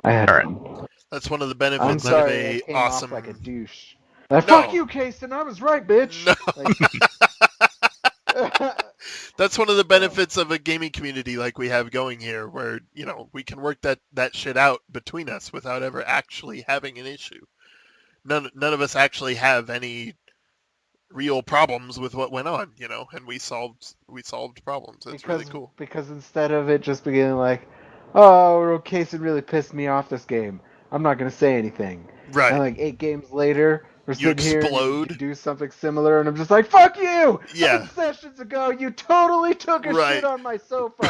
I had fun. That's one of the benefits I'm sorry, of a I came awesome. Off like a douche. Fuck you, Kason. I was right, bitch. No. That's one of the benefits of a gaming community like we have going here, where we can work that shit out between us without ever actually having an issue. None of us actually have any real problems with what went on, and we solved problems. It's really cool. Because instead of it just being like, oh, Kason really pissed me off this game, I'm not gonna say anything. Right. And like 8 games later, We're You sitting here and you explode. do something similar, and I'm just like, fuck you! Yeah. 7 sessions ago, you totally took a Right. shit on my sofa.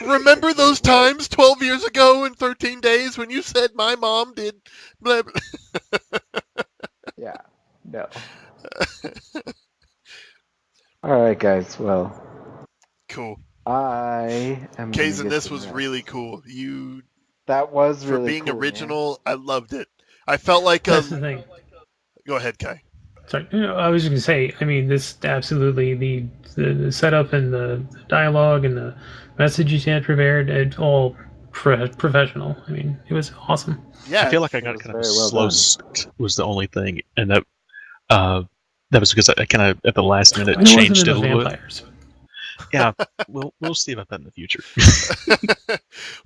Remember those times 12 years ago in 13 days when you said my mom did blah, blah. Yeah. No. Alright, guys. Well, Cool. I am gonna Kaizen, get this some was rest. really cool. You, That was for really being cool, original, I loved it. I felt like That's the thing. Go ahead, Kai. Sorry, I was just gonna say. I mean, this absolutely the setup and the dialogue and the messages you had prepared, it's all professional. I mean, it was awesome. Yeah. I feel like I It got was kind of a very well slow done. start was the only thing, and that was because I kind of at the last minute And it wasn't changed it a enough little bit. vampires. Yeah, we'll see about that in the future.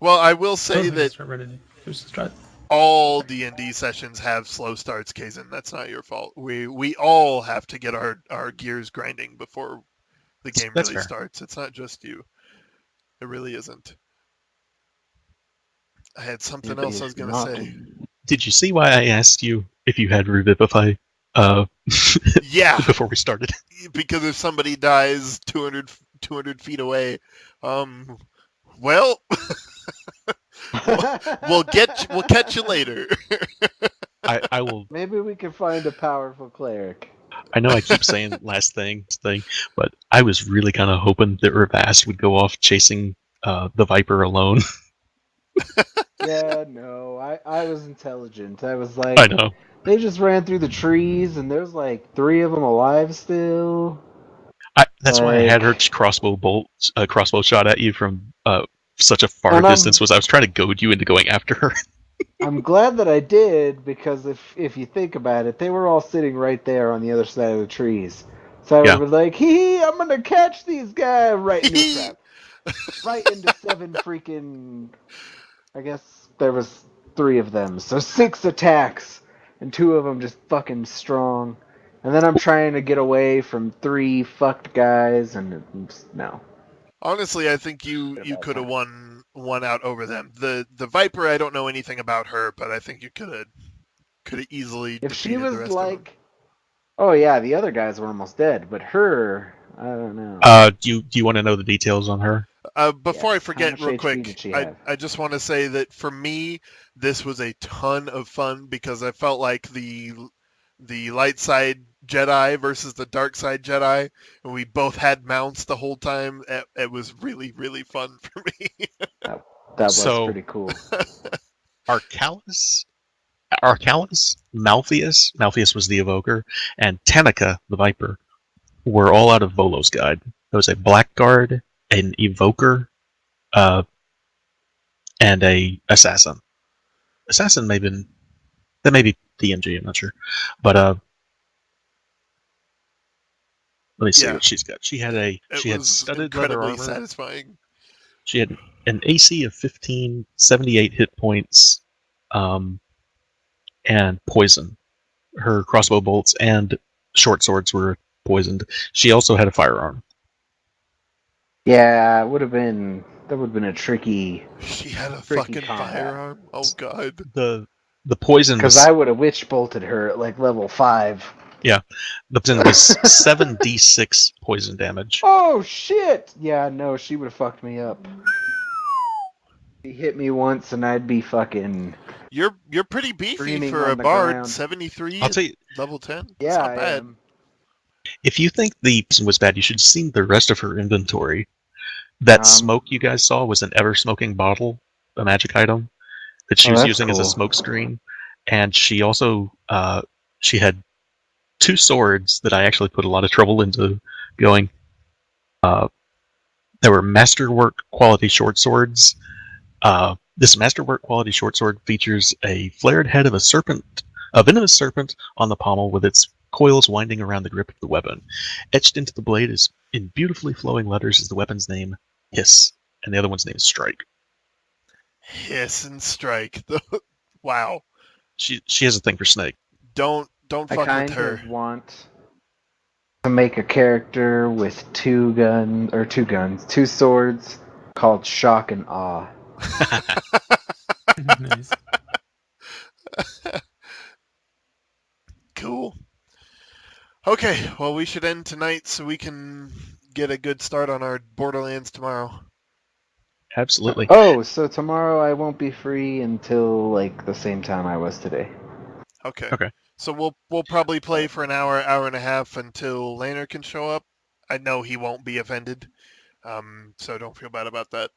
Well, I will I say was gonna that start running it. There's a strut. all D&D sessions have slow starts, Kaizen. That's not your fault. We all have to get our gears grinding before the game That's really fair. starts. It's not just you. It really isn't. I had something It else I is was going to not. say. Did you see why I asked you if you had Revivify Yeah, before we started? because if somebody dies 200 feet away, well, we'll catch you later. I will. Maybe we can find a powerful cleric. I know I keep saying last thing, but I was really kind of hoping that Ravast would go off chasing the Viper alone. Yeah, no, I was intelligent. I was I like, know. they just ran through the trees, and there's like 3 of them alive still. That's why I had her Like, crossbow shot at you from such a far and distance. Was I was trying to goad you into going after her. I'm glad that I did, because if you think about it, they were all sitting right there on the other side of the trees. So I would Yeah. have been like, hee hee, I'm gonna catch these guys right into a trap. Right into 7 freaking, I guess there was 3 of them, so 6 attacks, and 2 of them just fucking strong. And then I'm trying to get away from 3 fucked guys, and no. Honestly, I think you could have won out over them. The Viper, I don't know anything about her, but I think you could have easily If she defeated the was rest of them. like, oh yeah, the other guys were almost dead, but her, I don't know. Do you want to know the details on her? Before I Yes. How forget, much real HP quick, did she have? I just want to say that for me, this was a ton of fun because I felt like the light side Jedi versus the dark side Jedi, and we both had mounts the whole time. It was really, really fun for me. That was So- pretty cool. Arcalis, Malpheus was the Evoker, and Tanica, the Viper, were all out of Volo's guide. There was a Blackguard, an Evoker, and a Assassin. Assassin may be DMG, I'm not sure. But let me see Yeah. what she's got. She had Was studded leather incredibly armor. satisfying. She had an AC of 15, 78 hit points, and poison. Her crossbow bolts and short swords were poisoned. She also had a firearm. Yeah, that would have been a tricky, She had a Freaky fucking combat. firearm. Oh god. The poison because was I would have witch bolted her at like level 5. the poison was 7d6 poison damage. Oh shit! Yeah, no, she would have fucked me up. She hit me once, and I'd be fucking. You're pretty beefy Screaming for on a the bard. ground. 73 I'll tell you, level 10. That's Yeah, not I bad. am. if you think the poison was bad, you should have seen the rest of her inventory. That smoke you guys saw was an ever-smoking bottle, a magic item that she was that's using as a cool. smoke screen, and she also she had 2 swords that I actually put a lot of trouble into going. There were masterwork quality short swords. This masterwork quality short sword features a flared head of a venomous serpent on the pommel with its coils winding around the grip of the weapon. Etched into the blade is in beautifully flowing letters is the weapon's name, Hiss, and the other one's name is Strike. Hiss and strike. Wow. She has a thing for Snake. Don't I fuck kind with her. of want to make a character with 2 swords, called Shock and Awe. Nice. Okay, well, we should end tonight so we can get a good start on our Borderlands tomorrow. Absolutely. Oh, so tomorrow I won't be free until like the same time I was today. Okay. Okay. So we'll probably play for an hour, hour and a half until Laner can show up. I know he won't be offended, so don't feel bad about that.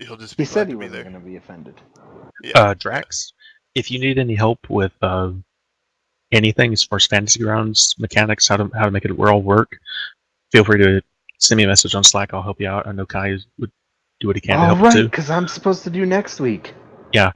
He'll just be He said glad he to be wasn't there. going to be offended. Yeah. Drax, if you need any help with anything as far as fantasy grounds mechanics, how to make it all work, feel free to send me a message on Slack. I'll help you out. I know Kai would do what he can to All help you right, too. because I'm supposed to do next week. Yeah.